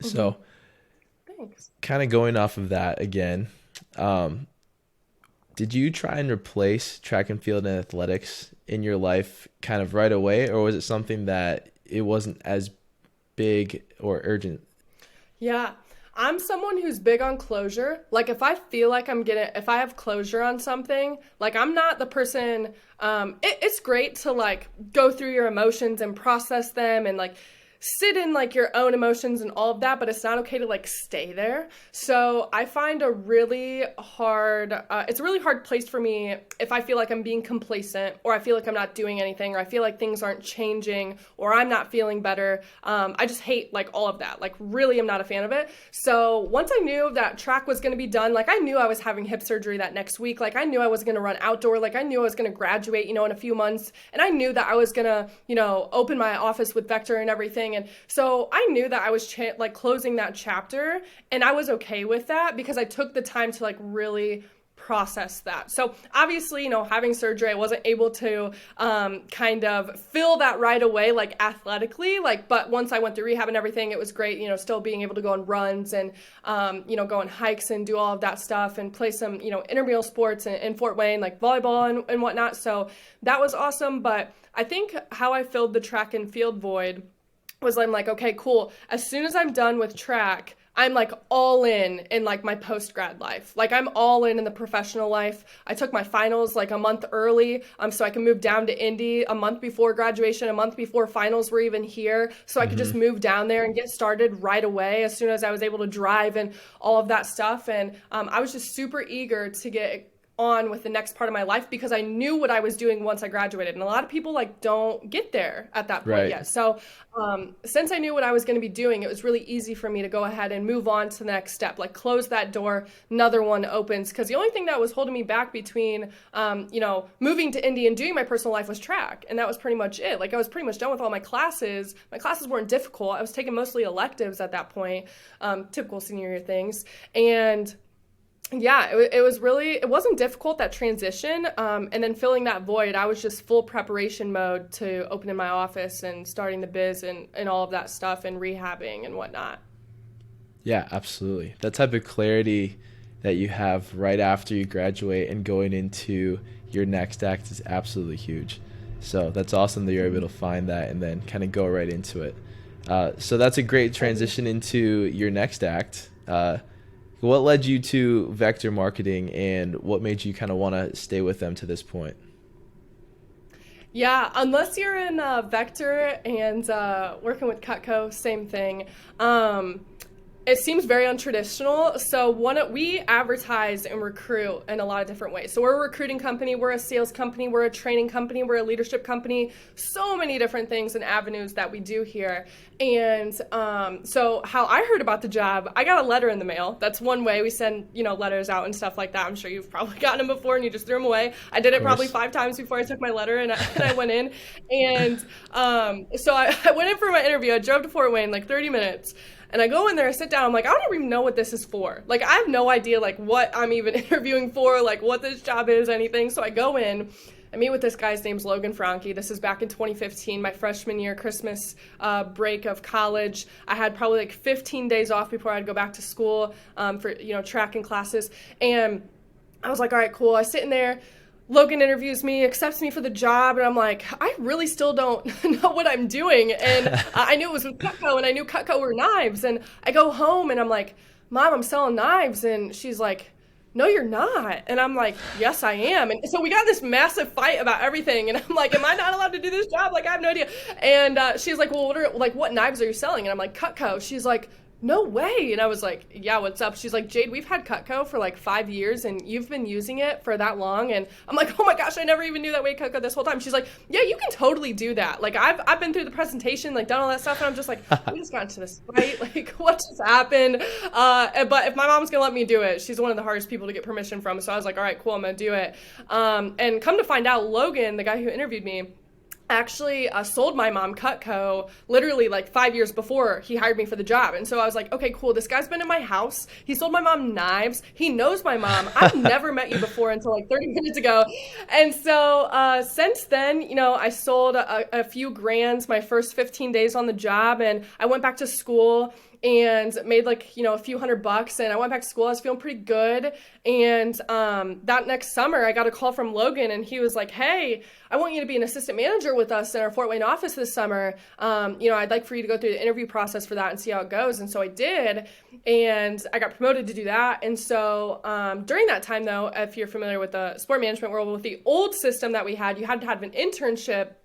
So Thanks. kind of going off of that again, did you try and replace track and field and athletics in your life kind of right away, or was it something that it wasn't as big or urgent? Yeah. I'm someone who's big on closure. Like if I feel like if I have closure on something, like I'm not the person, it's great to like go through your emotions and process them and like sit in like your own emotions and all of that, but it's not okay to like stay there. So I find it's a really hard place for me if I feel like I'm being complacent or I feel like I'm not doing anything or I feel like things aren't changing or I'm not feeling better. I just hate like all of that. Like really am not a fan of it. So once I knew that track was going to be done, like I knew I was having hip surgery that next week. Like I knew I was going to run outdoor. Like I knew I was going to graduate, in a few months. And I knew that I was going to, open my office with Vector and everything. And so I knew that I was like closing that chapter, and I was okay with that because I took the time to like really process that. So obviously, having surgery, I wasn't able to kind of fill that right away, like athletically, but once I went through rehab and everything, it was great, still being able to go on runs and, go on hikes and do all of that stuff and play some, intramural sports in Fort Wayne, like volleyball and whatnot. So that was awesome. But I think how I filled the track and field void was I'm like, okay, cool. As soon as I'm done with track, I'm like all in like my post-grad life. Like I'm all in the professional life. I took my finals like a month early so I can move down to Indy a month before graduation, a month before finals were even here. So I could just move down there and get started right away as soon as I was able to drive and all of that stuff. And I was just super eager to get on with the next part of my life because I knew what I was doing once I graduated. And a lot of people like don't get there at that point yet. So since I knew what I was going to be doing, it was really easy for me to go ahead and move on to the next step, like close that door, another one opens. Because the only thing that was holding me back between, moving to Indy and doing my personal life was track. And that was pretty much it. Like I was pretty much done with all my classes. My classes weren't difficult. I was taking mostly electives at that point, typical senior year things. And yeah, it wasn't difficult, that transition. And then filling that void, I was just full preparation mode to opening my office and starting the biz and all of that stuff and rehabbing and whatnot. Yeah, absolutely. That type of clarity that you have right after you graduate and going into your next act is absolutely huge. So that's awesome that you're able to find that and then kind of go right into it. So that's a great transition into your next act. What led you to Vector Marketing and what made you kind of want to stay with them to this point? Yeah, unless you're in Vector and working with Cutco, same thing. It seems very untraditional. So we advertise and recruit in a lot of different ways. So we're a recruiting company, we're a sales company, we're a training company, we're a leadership company. So many different things and avenues that we do here. And so how I heard about the job, I got a letter in the mail. That's one way we send, letters out and stuff like that. I'm sure you've probably gotten them before and you just threw them away. I did it probably 5 times before I took my letter and I went in. And so I went in for my interview. I drove to Fort Wayne, like 30 minutes. And I go in there, I sit down, I'm like, I don't even know what this is for. Like, I have no idea, like, what I'm even interviewing for, like, what this job is, anything. So I go in, I meet with this guy's name's Logan Franke. This is back in 2015, my freshman year, Christmas break of college. I had probably like 15 days off before I'd go back to school for, track and classes. And I was like, all right, cool. I sit in there. Logan interviews me, accepts me for the job, and I'm like, I really still don't know what I'm doing. And I knew it was with Cutco, and I knew Cutco were knives. And I go home, and I'm like, Mom, I'm selling knives. And she's like, no, you're not. And I'm like, yes, I am. And so we got this massive fight about everything. And I'm like, am I not allowed to do this job? Like, I have no idea. And she's like, well, what knives are you selling? And I'm like, Cutco. She's like, no way. And I was like, yeah, what's up? She's like, Jade, we've had Cutco for like 5 years and you've been using it for that long. And I'm like, oh my gosh, I never even knew that we had Cutco this whole time. She's like, yeah, you can totally do that. Like I've been through the presentation, like done all that stuff. And I'm just like, we just got into this fight. Like what just happened? But if my mom's going to let me do it, she's one of the hardest people to get permission from. So I was like, all right, cool, I'm going to do it. And come to find out, Logan, the guy who interviewed me, actually sold my mom Cutco literally like 5 years before he hired me for the job. And so I was like, okay, cool. This guy's been in my house. He sold my mom knives. He knows my mom. I've never met you before until like 30 minutes ago. And so since then, I sold a few grands my first 15 days on the job, and I went back to school and made like, a few $100, and I went back to school. I was feeling pretty good. And that next summer I got a call from Logan, and he was like, hey, I want you to be an assistant manager with us in our Fort Wayne office this summer. I'd like for you to go through the interview process for that and see how it goes. And so I did, and I got promoted to do that. And so during that time though, if you're familiar with the sport management world, with the old system that we had, you had to have an internship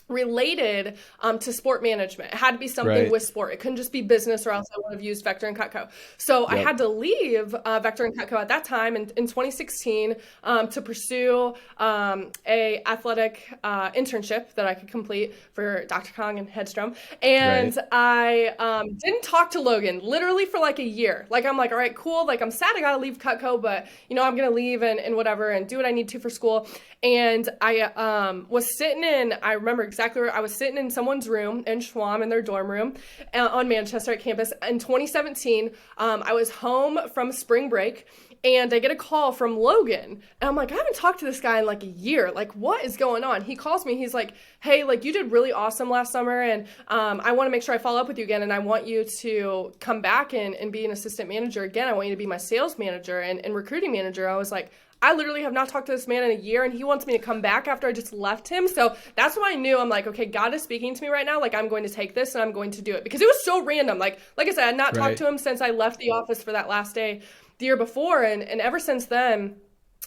related to sport management. It had to be something with sport. It couldn't just be business, or else I would have used Vector and Cutco. So I had to leave Vector and Cutco at that time in 2016 to pursue a athletic internship that I could complete for Dr. Kong and Hedstrom. And I didn't talk to Logan literally for like a year. Like I'm like, all right, cool. Like I'm sad I got to leave Cutco, but I'm going to leave and whatever and do what I need to for school. And I was sitting in, I remember exactly where I was sitting in someone's room in Schwam in their dorm room on Manchester at campus in 2017. I was home from spring break, and I get a call from Logan, and I'm like, I haven't talked to this guy in like a year. Like, what is going on? He calls me. He's like, hey, like you did really awesome last summer, and I want to make sure I follow up with you again, and I want you to come back and be an assistant manager again. I want you to be my sales manager and recruiting manager. I was like, I literally have not talked to this man in a year, and he wants me to come back after I just left him. So that's when I knew. I'm like, okay, God is speaking to me right now. Like, I'm going to take this and I'm going to do it, because it was so random. Like I said, I had not talked to him since I left the office for that last day the year before. And ever since then,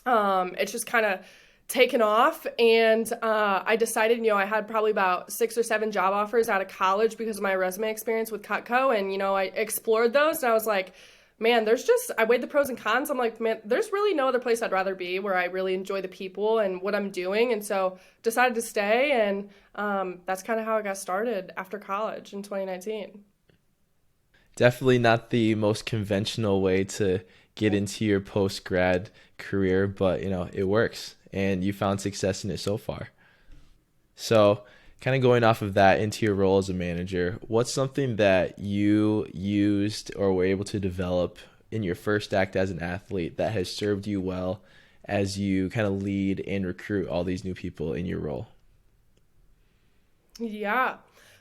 it's just kind of taken off. And I decided, I had probably about 6 or 7 job offers out of college because of my resume experience with Cutco. And, I explored those, and I was like, man, I weighed the pros and cons. I'm like, man, there's really no other place I'd rather be, where I really enjoy the people and what I'm doing. And so decided to stay. And that's kind of how I got started after college in 2019. Definitely not the most conventional way to get into your post-grad career, but it works, and you found success in it so far. So kind of going off of that into your role as a manager, what's something that you used or were able to develop in your first act as an athlete that has served you well as you kind of lead and recruit all these new people in your role? Yeah.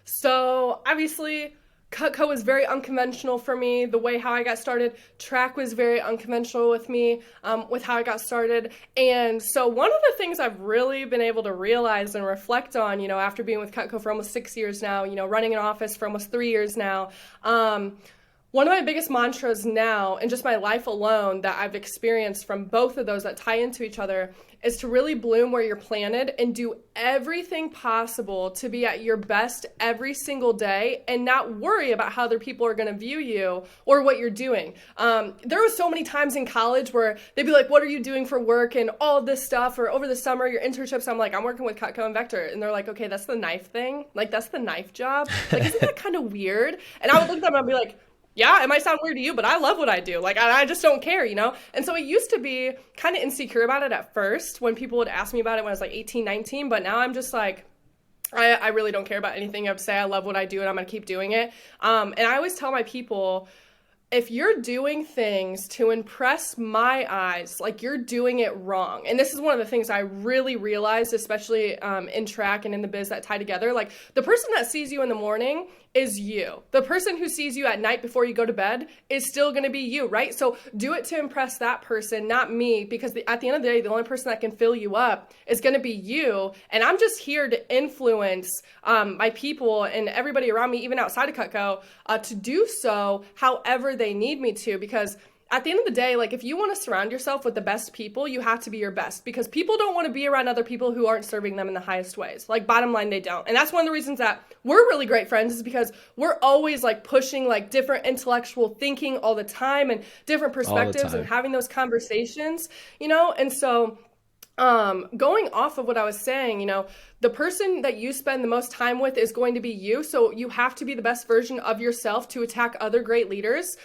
So obviously, Cutco was very unconventional for me. The way how I got started, track was very unconventional with me, with how I got started. And so one of the things I've really been able to realize and reflect on, after being with Cutco for almost 6 years now, running an office for almost 3 years now, one of my biggest mantras now, and just my life alone, that I've experienced from both of those that tie into each other, is to really bloom where you're planted and do everything possible to be at your best every single day and not worry about how other people are going to view you or what you're doing. There were so many times in college where they'd be like, what are you doing for work and all of this stuff, or over the summer, your internships. I'm like, I'm working with Cutco and Vector. And they're like, okay, that's the knife thing. Like, that's the knife job. Like, isn't that kind of weird? And I would look at them and I'd be like, yeah, it might sound weird to you, but I love what I do. Like, I just don't care, And so I used to be kind of insecure about it at first when people would ask me about it when I was like 18, 19. But now I'm just like, I really don't care about anything I have to say. I love what I do, and I'm going to keep doing it. And I always tell my people, if you're doing things to impress my eyes, like you're doing it wrong. And this is one of the things I really realized, especially in track and in the biz that tie together. Like the person that sees you in the morning is you. The person who sees you at night before you go to bed is still going to be you, right? So do it to impress that person, not me, because at the end of the day, the only person that can fill you up is going to be you. And I'm just here to influence my people and everybody around me, even outside of Cutco, to do so however they need me to, because at the end of the day, like if you want to surround yourself with the best people, you have to be your best, because people don't want to be around other people who aren't serving them in the highest ways. Like bottom line, they don't. And that's one of the reasons that we're really great friends, is because we're always like pushing like different intellectual thinking all the time and different perspectives and having those conversations, you know? And so going off of what I was saying, you know, the person that you spend the most time with is going to be you. So you have to be the best version of yourself to attack other great leaders,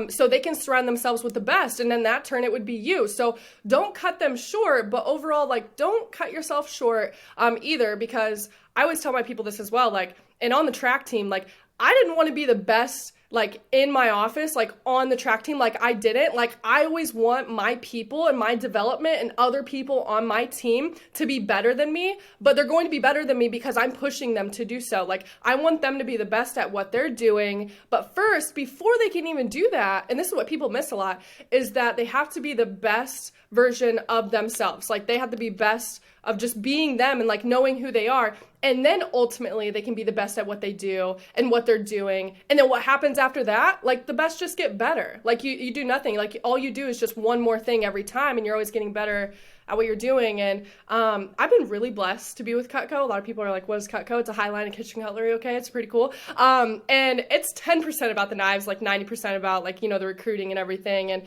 so they can surround themselves with the best. And then that turn, it would be you. So don't cut them short, but overall, like don't cut yourself short either, because I always tell my people this as well, like, and on the track team, like I didn't want to be the best like in my office, like on the track team, like I didn't. Like I always want my people and my development and other people on my team to be better than me, but they're going to be better than me because I'm pushing them to do so. Like I want them to be the best at what they're doing. But first, before they can even do that, and this is what people miss a lot, is that they have to be the best version of themselves. Like they have to be best of just being them and like knowing who they are. And then ultimately they can be the best at what they do and what they're doing. And then what happens after that, like the best just get better. Like you do nothing. Like all you do is just one more thing every time, and you're always getting better at what you're doing. And I've been really blessed to be with Cutco. A lot of people are like, what is Cutco? It's a high line of kitchen cutlery. Okay, it's pretty cool. And it's 10% about the knives, like 90% about like, you know, the recruiting and everything.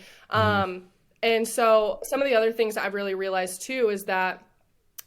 And so some of the other things I've really realized too is that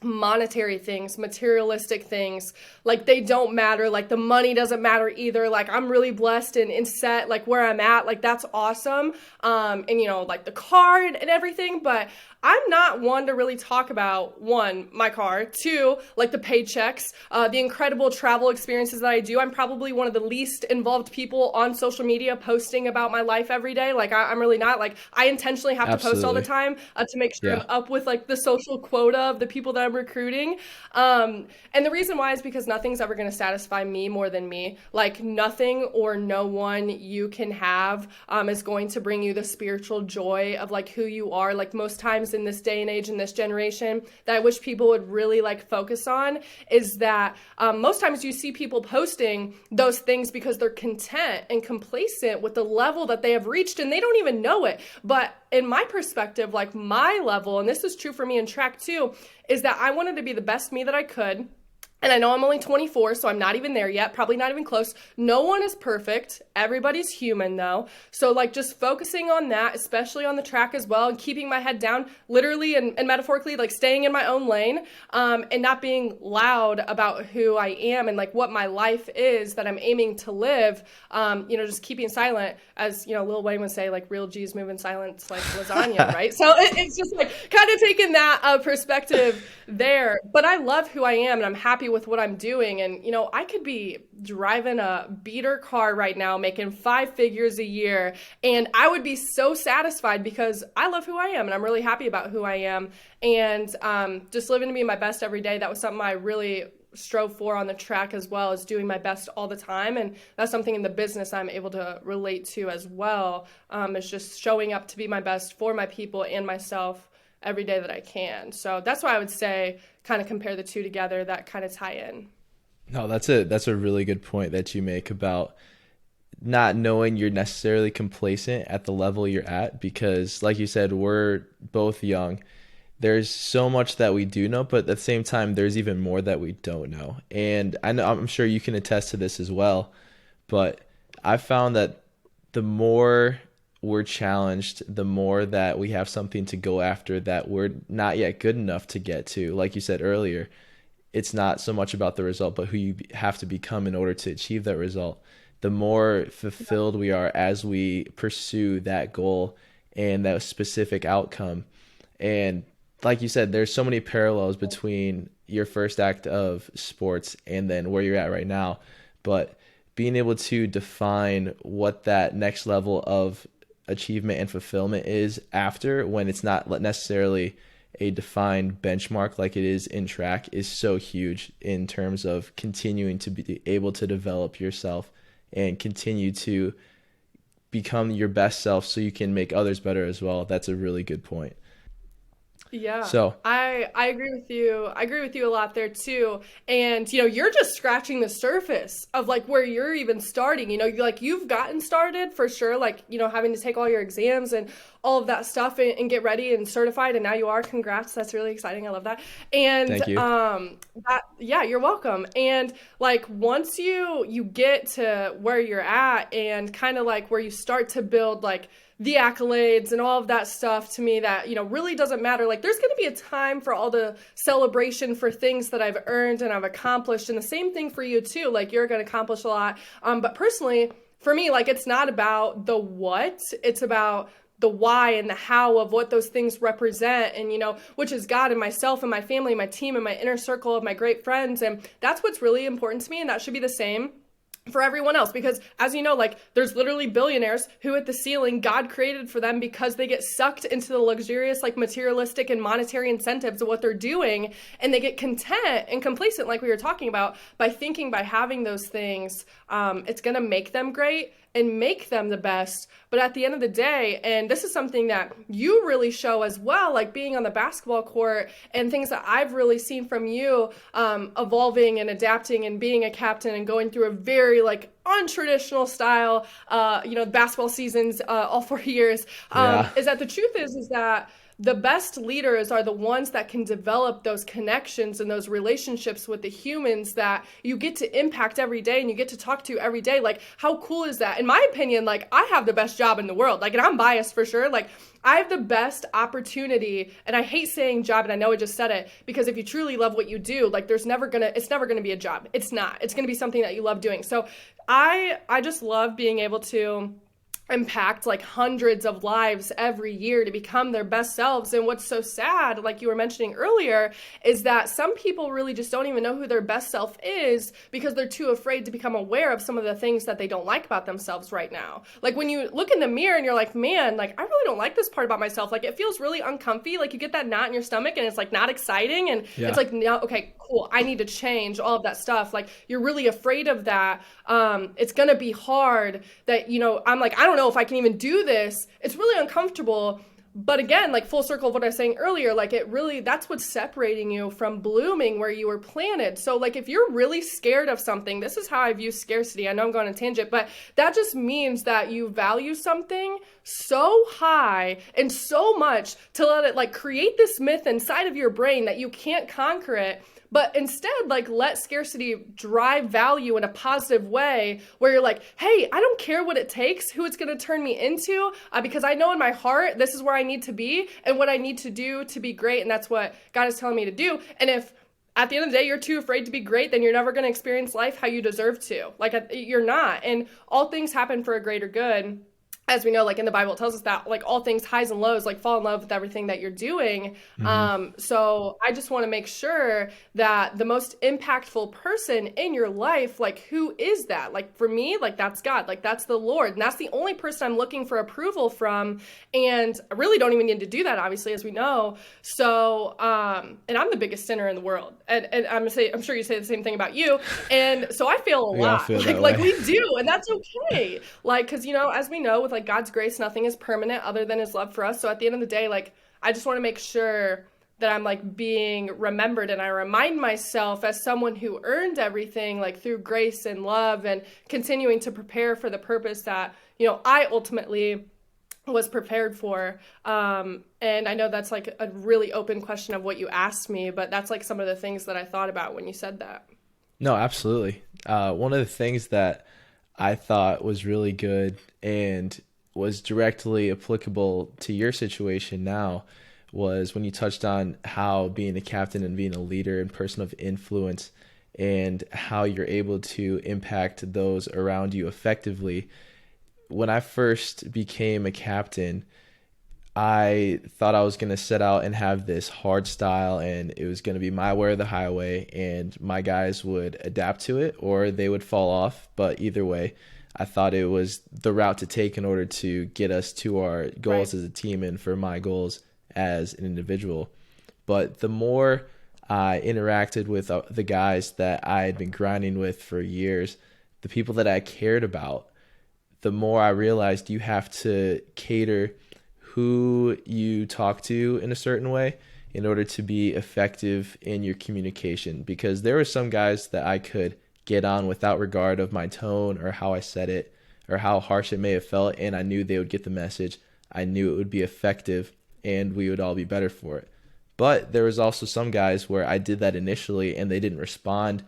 monetary things, materialistic things, like they don't matter. Like the money doesn't matter either. Like I'm really blessed and set like where I'm at. Like that's awesome. And you know, like the card and everything, but I'm not one to really talk about, one, my car, two, like the paychecks, the incredible travel experiences that I do. I'm probably one of the least involved people on social media posting about my life every day. Like I'm really not. Like I intentionally have to post all the time to make sure I'm up with like the social quota of the people that I'm recruiting. And the reason why is because nothing's ever going to satisfy me more than me. Like nothing or no one you can have is going to bring you the spiritual joy of like who you are. Like most times in this day and age, in this generation, that I wish people would really like focus on is that most times you see people posting those things because they're content and complacent with the level that they have reached, and they don't even know it. But in my perspective, like my level, and this is true for me in track too, is that I wanted to be the best me that I could. And I know I'm only 24, so I'm not even there yet, probably not even close. No one is perfect. Everybody's human though. So like just focusing on that, especially on the track as well, and keeping my head down, literally and metaphorically, like staying in my own lane, and not being loud about who I am and like what my life is that I'm aiming to live. You know, just keeping silent, as you know, Lil Wayne would say, like real G's move in silence like lasagna, right? So it's just like kind of taking that perspective there. But I love who I am and I'm happy with what I'm doing. And, you know, I could be driving a beater car right now, making 5 figures a year, and I would be so satisfied because I love who I am and I'm really happy about who I am. And just living to be my best every day, that was something I really strove for on the track, as well as doing my best all the time. And that's something in the business I'm able to relate to as well, is just showing up to be my best for my people and myself every day that I can. So that's why I would say kind of compare the two together, that kind of tie in. No, that's a really good point that you make about not knowing you're necessarily complacent at the level you're at, because like you said, we're both young. There's so much that we do know, but at the same time, there's even more that we don't know. And I'm sure you can attest to this as well, but I found that the more we're challenged, the more that we have something to go after that we're not yet good enough to get to. Like you said earlier, it's not so much about the result, but who you have to become in order to achieve that result. The more fulfilled we are as we pursue that goal and that specific outcome. And like you said, there's so many parallels between your first act of sports and then where you're at right now. But being able to define what that next level of achievement and fulfillment is after, when it's not necessarily a defined benchmark like it is in track, is so huge in terms of continuing to be able to develop yourself and continue to become your best self so you can make others better as well. That's a really good point. Yeah, So, I agree with you. I agree with you a lot there too. And you're just scratching the surface of like where you're even starting. You've gotten started for sure, like, having to take all your exams and all of that stuff and get ready and certified, and now you are. Congrats. That's really exciting. I love that. And thank you. yeah, you're welcome. And like once you get to where you're at and kind of like where you start to build like the accolades and all of that stuff, to me, that really doesn't matter. Like there's going to be a time for all the celebration for things that I've earned and I've accomplished, and the same thing for you too. Like you're going to accomplish a lot, but personally for me, like it's not about the what, it's about the why and the how of what those things represent, and which is God and myself and my family, my team, and my inner circle of my great friends. And that's what's really important to me, and that should be the same for everyone else, because as you know, like there's literally billionaires who at the ceiling God created for them because they get sucked into the luxurious, like materialistic and monetary incentives of what they're doing, and they get content and complacent, like we were talking about, by thinking by having those things, it's going to make them great and make them the best. But at the end of the day, and this is something that you really show as well, like being on the basketball court and things that I've really seen from you, evolving and adapting and being a captain and going through a very like untraditional style, basketball seasons, all 4 years, Yeah. is that the truth is that the best leaders are the ones that can develop those connections and those relationships with the humans that you get to impact every day and you get to talk to every day. Like, how cool is that? In my opinion, like, I have the best job in the world. Like, and I'm biased for sure. Like, I have the best opportunity, and I hate saying job, and I know I just said it, because if you truly love what you do, like, it's never gonna be a job. It's not. It's gonna be something that you love doing. So I just love being able to impact like hundreds of lives every year to become their best selves. And what's so sad, like you were mentioning earlier, is that some people really just don't even know who their best self is because they're too afraid to become aware of some of the things that they don't like about themselves right now. Like when you look in the mirror and you're like, man, like I really don't like this part about myself. Like it feels really uncomfy. Like you get that knot in your stomach and it's like not exciting. And Yeah. it's like, no, okay, cool. I need to change all of that stuff. Like you're really afraid of that. It's going to be hard that, I'm like, I don't know if I can even do this. It's really uncomfortable. But again, like full circle of what I was saying earlier, like it really, that's what's separating you from blooming where you were planted. So like if you're really scared of something, this is how I view scarcity. I know I'm going on a tangent, but that just means that you value something so high and so much to let it like create this myth inside of your brain that you can't conquer it. But instead, like, let scarcity drive value in a positive way where you're like, hey, I don't care what it takes, who it's going to turn me into, because I know in my heart, this is where I need to be and what I need to do to be great. And that's what God is telling me to do. And if at the end of the day, you're too afraid to be great, then you're never going to experience life how you deserve to. Like, you're not. And all things happen for a greater good. As we know, like in the Bible, it tells us that like all things, highs and lows, like fall in love with everything that you're doing. So I just want to make sure that the most impactful person in your life, like who is that? Like for me, like that's God, like that's the Lord. And that's the only person I'm looking for approval from. And I really don't even need to do that, obviously, as we know. So, and I'm the biggest sinner in the world. And I'm sure you say the same thing about you. And so I fail a We all lot, feel that like way. we do. And that's okay. Like, cause as we know, with like God's grace, nothing is permanent other than his love for us. So at the end of the day, like I just want to make sure that I'm like being remembered, and I remind myself as someone who earned everything like through grace and love, and continuing to prepare for the purpose that I ultimately was prepared for. And I know that's like a really open question of what you asked me, but that's like some of the things that I thought about when you said that. No, absolutely. One of the things that I thought was really good and was directly applicable to your situation now was when you touched on how being a captain and being a leader and person of influence, and how you're able to impact those around you effectively. When I first became a captain, I thought I was going to set out and have this hard style, and it was going to be my way or the highway, and my guys would adapt to it or they would fall off. But either way, I thought it was the route to take in order to get us to our Right. goals as a team and for my goals as an individual. But the more I interacted with the guys that I had been grinding with for years, the people that I cared about, the more I realized you have to cater who you talk to in a certain way in order to be effective in your communication. Because there were some guys that I could get on without regard of my tone or how I said it or how harsh it may have felt, and I knew they would get the message. I knew it would be effective and we would all be better for it. But there was also some guys where I did that initially and they didn't respond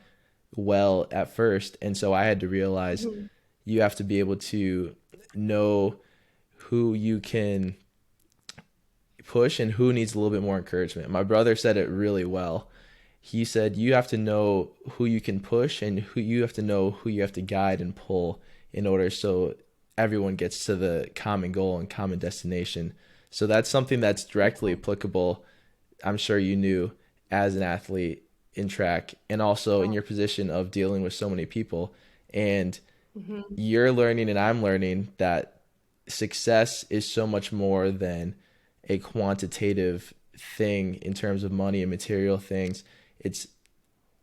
well at first, and so I had to realize Mhm. you have to be able to know who you can push and who needs a little bit more encouragement. My brother said it really well. He said you have to know who you can push and who you have to know who you have to guide and pull in order so everyone gets to the common goal and common destination. So that's something that's directly applicable, I'm sure you knew, as an athlete in track and also in Yeah. your position of dealing with so many people. And Mhm. you're learning and I'm learning that success is so much more than a quantitative thing in terms of money and material things. It's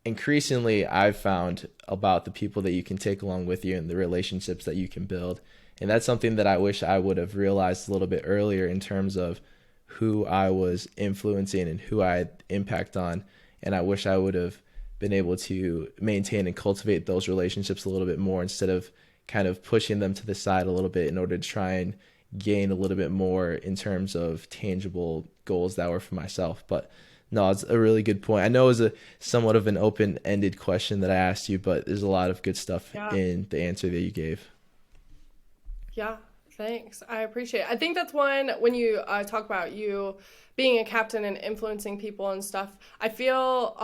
increasingly I've found about the people that you can take along with you and the relationships that you can build. And that's something that I wish I would have realized a little bit earlier in terms of who I was influencing and who I had impact on. And I wish I would have been able to maintain and cultivate those relationships a little bit more instead of kind of pushing them to the side a little bit in order to try and gain a little bit more in terms of tangible goals that were for myself. But no, it's a really good point. I know it was a somewhat of an open-ended question that I asked you, but there's a lot of good stuff Yeah. in the answer that you gave. Yeah, thanks. I appreciate it. I think that's one when you talk about you being a captain and influencing people and stuff. I feel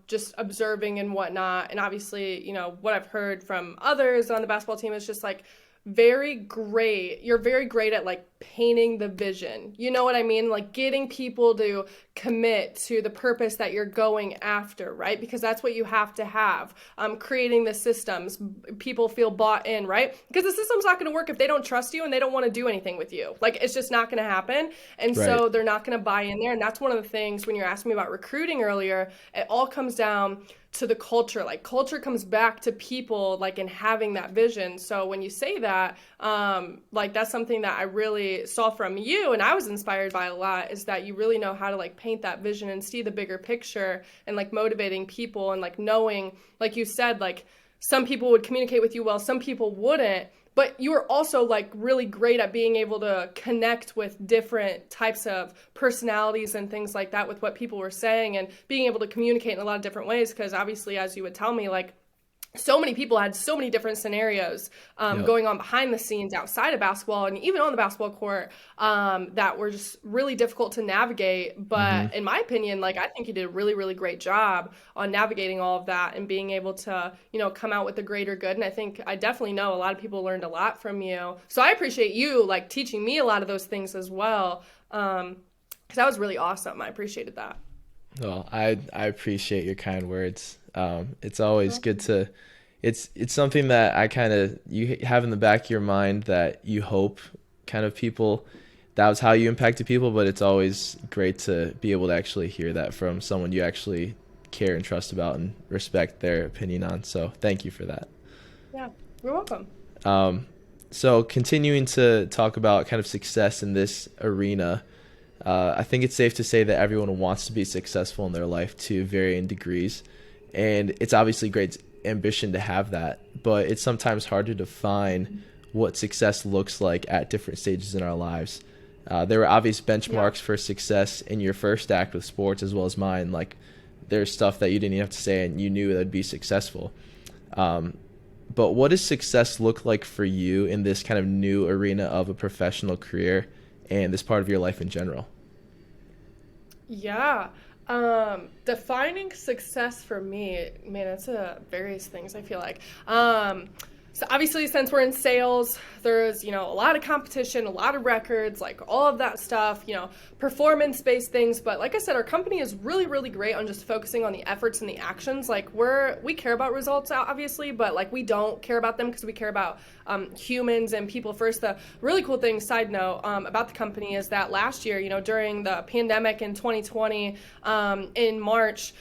just observing and whatnot, and obviously, what I've heard from others on the basketball team is just like very great. You're very great at like painting the vision. You know what I mean? Like getting people to commit to the purpose that you're going after, right? Because that's what you have to have. Creating the systems, people feel bought in, right? Because the system's not going to work if they don't trust you and they don't want to do anything with you. Like it's just not going to happen. And Right. so they're not going to buy in there. And that's one of the things when you're asking me about recruiting earlier, it all comes down to the culture. Like culture comes back to people like in having that vision. So when you say that, like that's something that I really saw from you and I was inspired by a lot is that you really know how to like paint that vision and see the bigger picture and like motivating people and like knowing, like you said, like some people would communicate with you well, some people wouldn't, but you were also like really great at being able to connect with different types of personalities and things like that with what people were saying and being able to communicate in a lot of different ways because obviously as you would tell me like so many people had so many different scenarios Yep. going on behind the scenes outside of basketball and even on the basketball court that were just really difficult to navigate. Hmm. But in my opinion, like I think you did a really, really great job on navigating all of that and being able to, come out with the greater good. And I think I definitely know a lot of people learned a lot from you. So I appreciate you like teaching me a lot of those things as well. Because that was really awesome. I appreciated that. Well, I appreciate your kind words. It's always good to. It's something that I kind of you have in the back of your mind that you hope kind of people that was how you impacted people, but it's always great to be able to actually hear that from someone you actually care and trust about and respect their opinion on. So thank you for that. Yeah, you're welcome. Um, so continuing to talk about kind of success in this arena, I think it's safe to say that everyone wants to be successful in their life to varying degrees, and it's obviously great ambition to have that, but it's sometimes hard to define what success looks like at different stages in our lives. There were obvious Yeah. benchmarks for success in your first act with sports as well as mine. Like there's stuff that you didn't even have to say and you knew that would be successful. Um, but what does success look like for you in this kind of new arena of a professional career and this part of your life in general? Yeah. Defining success for me, man, it's various things I feel like. So obviously, since we're in sales, there's, a lot of competition, a lot of records, like all of that stuff, performance-based things. But like I said, our company is really, really great on just focusing on the efforts and the actions. Like we care about results, obviously, but like we don't care about them because we care about humans and people first. The really cool thing, side note, about the company is that last year, during the pandemic in 2020, in March,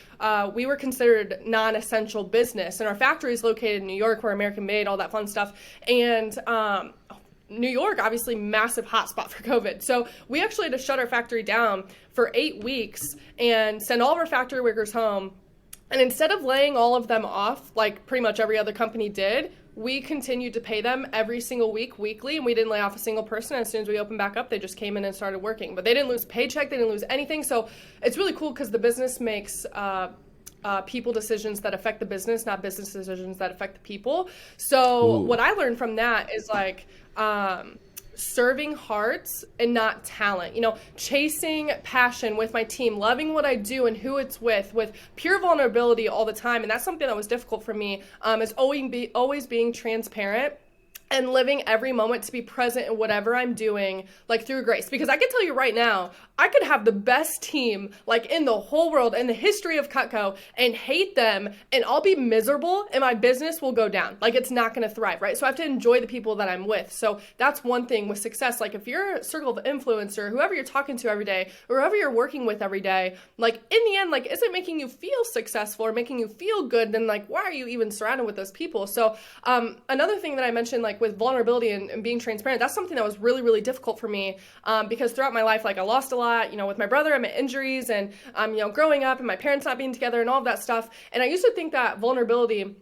we were considered non-essential business, and our factory is located in New York. We're American made, all that fun stuff, and New York, obviously, massive hotspot for COVID. So we actually had to shut our factory down for 8 weeks and send all of our factory workers home. And instead of laying all of them off, like pretty much every other company did, we continued to pay them every single week, weekly, and we didn't lay off a single person. As soon as we opened back up, they just came in and started working. But they didn't lose a paycheck, they didn't lose anything. So it's really cool because the business makes people decisions that affect the business, not business decisions that affect the people. So what I learned from that is like serving hearts and not talent, chasing passion with my team, loving what I do and who it's with pure vulnerability all the time. And that's something that was difficult for me, is always being transparent and living every moment to be present in whatever I'm doing, like through grace. Because I can tell you right now, I could have the best team like in the whole world, in the history of Cutco, and hate them, and I'll be miserable and my business will go down. Like it's not gonna thrive, right? So I have to enjoy the people that I'm with. So that's one thing with success. Like if you're a circle of influence or whoever you're talking to every day, or whoever you're working with every day, like in the end, like is it making you feel successful or making you feel good? Then like why are you even surrounded with those people? So another thing that I mentioned, like with vulnerability and being transparent, that's something that was really, really difficult for me, because throughout my life, like I lost a lot, with my brother, I met injuries, and growing up and my parents not being together and all of that stuff. And I used to think that vulnerability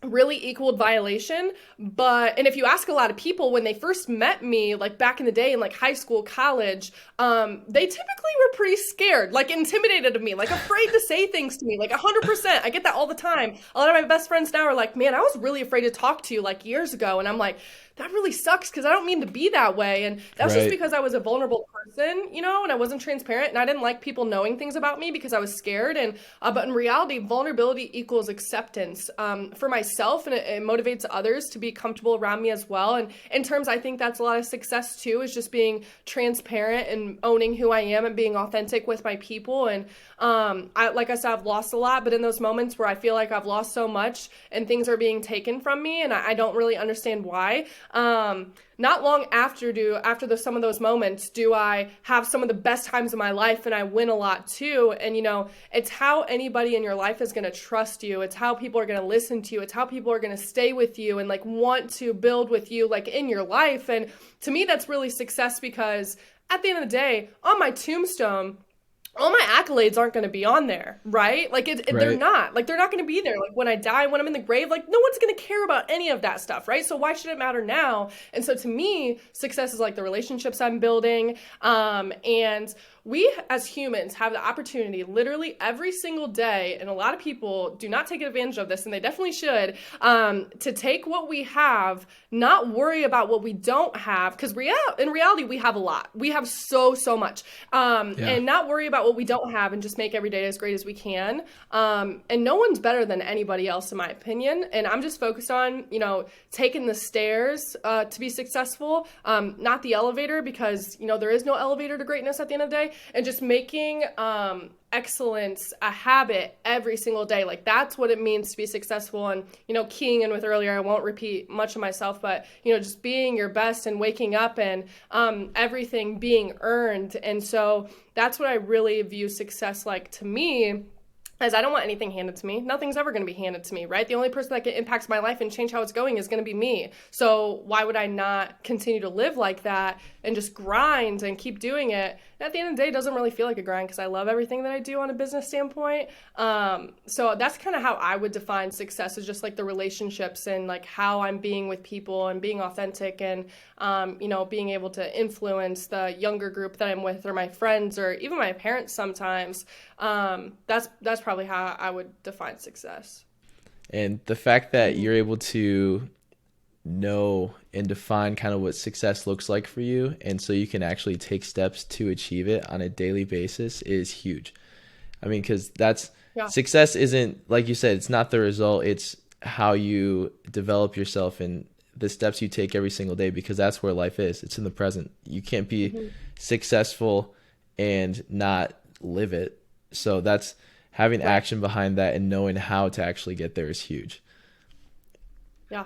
really equaled violation. And if you ask a lot of people when they first met me, like back in the day in like high school, college, they typically were pretty scared, like intimidated of me, like afraid to say things to me, like 100%. I get that all the time. A lot of my best friends now are like, man, I was really afraid to talk to you like years ago. And I'm like, that really sucks because I don't mean to be that way. And that's just because I was a vulnerable person, and I wasn't transparent, and I didn't like people knowing things about me because I was scared. And but in reality, vulnerability equals acceptance for myself, and it motivates others to be comfortable around me as well. And in terms, I think that's a lot of success too, is just being transparent and owning who I am and being authentic with my people. And like I said, I've lost a lot, but in those moments where I feel like I've lost so much and things are being taken from me and I don't really understand why, not long after some of those moments do I have some of the best times of my life, and I win a lot too. And it's how anybody in your life is going to trust you. It's how people are going to listen to you. It's how people are going to stay with you and like want to build with you like in your life. And to me, that's really success, because at the end of the day, on my tombstone, all my accolades aren't going to be on there, right? Like they're not going to be there. Like when I die, when I'm in the grave, like no one's going to care about any of that stuff, right? So why should it matter now? And so to me, success is like the relationships I'm building. And we as humans have the opportunity literally every single day, and a lot of people do not take advantage of this, and they definitely should, to take what we have, not worry about what we don't have, because in reality, we have a lot. We have so much, and not worry about what we don't have and just make every day as great as we can. And no one's better than anybody else, in my opinion. And I'm just focused on, taking the stairs to be successful, not the elevator, because, there is no elevator to greatness at the end of the day. And just making excellence a habit every single day. Like that's what it means to be successful. And, keying in with earlier, I won't repeat much of myself, but, just being your best and waking up and everything being earned. And so that's what I really view success like to me. As I don't want anything handed to me. Nothing's ever going to be handed to me, right? The only person that can impact my life and change how it's going is going to be me. So why would I not continue to live like that and just grind and keep doing it? And at the end of the day, it doesn't really feel like a grind because I love everything that I do on a business standpoint. So that's kind of how I would define success, is just like the relationships and like how I'm being with people and being authentic and, being able to influence the younger group that I'm with, or my friends, or even my parents sometimes. That's probably how I would define success. And the fact that you're able to know and define kind of what success looks like for you, and so you can actually take steps to achieve it on a daily basis, is huge. I mean, because success isn't, like you said, it's not the result, it's how you develop yourself and the steps you take every single day, because that's where life is. It's in the present. You can't be successful and not live it. So that's having action behind that and knowing how to actually get there is huge. Yeah.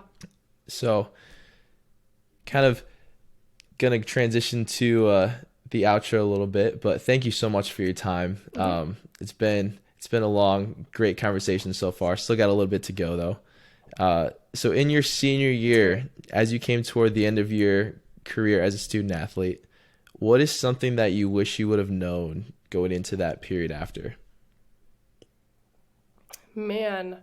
So kind of going to transition to the outro a little bit, but thank you so much for your time. It's been a long, great conversation so far. Still got a little bit to go though. So in your senior year, as you came toward the end of your career as a student athlete, what is something that you wish you would have known going into that period after? Man,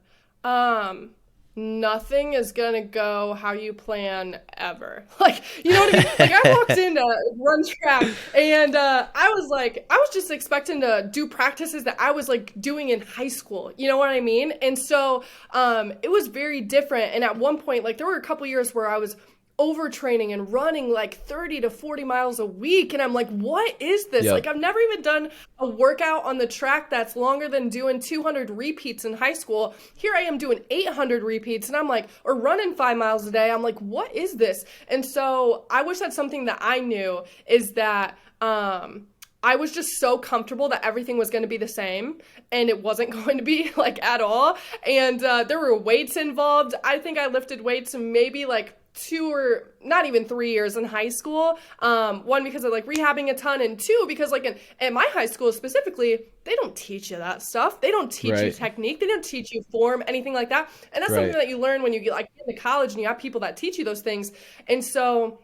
nothing is gonna go how you plan ever. Like, you know what I mean? Like, I walked in to run track, and I was just expecting to do practices that I was like doing in high school. You know what I mean? And so, it was very different. And at one point, like, there were a couple years where I was overtraining and running like 30 to 40 miles a week, and I'm like, what is this? Yep. Like, I've never even done a workout on the track that's longer than doing 200 repeats in high school. Here I am doing 800 repeats, and I'm like, or running 5 miles a day. I'm like, what is this? And so I wish that's something that I knew, is that I was just so comfortable that everything was going to be the same, and it wasn't going to be like at all. And there were weights involved. I think I lifted weights maybe like 2 or not even 3 years in high school. One, because of like rehabbing a ton, and two, because like in my high school specifically, they don't teach you that stuff. They don't teach you technique. They don't teach you form, anything like that. And that's something that you learn when you get like into college and you have people that teach you those things. And so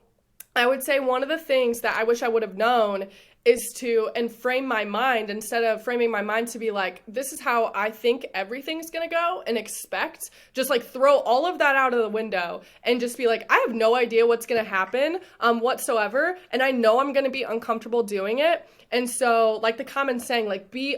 I would say one of the things that I wish I would have known is to, and frame my mind, instead of framing my mind to be like, this is how I think everything's going to go, and expect, just like throw all of that out of the window and just be like, I have no idea what's going to happen whatsoever. And I know I'm going to be uncomfortable doing it. And so, like the common saying, like be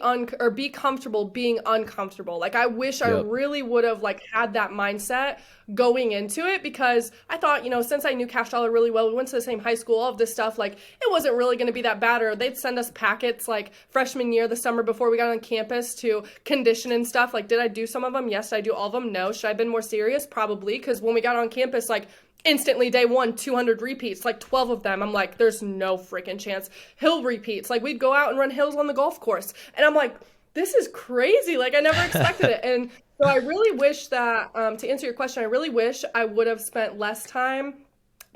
comfortable being uncomfortable. Like, I wish I really would have like had that mindset going into it, because I thought, since I knew Cash Dollar really well, we went to the same high school, all of this stuff, like it wasn't really going to be that bad. Or they'd send us packets like freshman year, the summer before we got on campus, to condition and stuff. Like, did I do some of them? Yes. Did I do all of them? No. Should I have been more serious? Probably. Because when we got on campus, like, instantly day one, 200 repeats, like 12 of them. I'm like, there's no freaking chance. Hill repeats. Like, we'd go out and run hills on the golf course. And I'm like, this is crazy. Like, I never expected it. And so I really wish that, to answer your question, I really wish I would have spent less time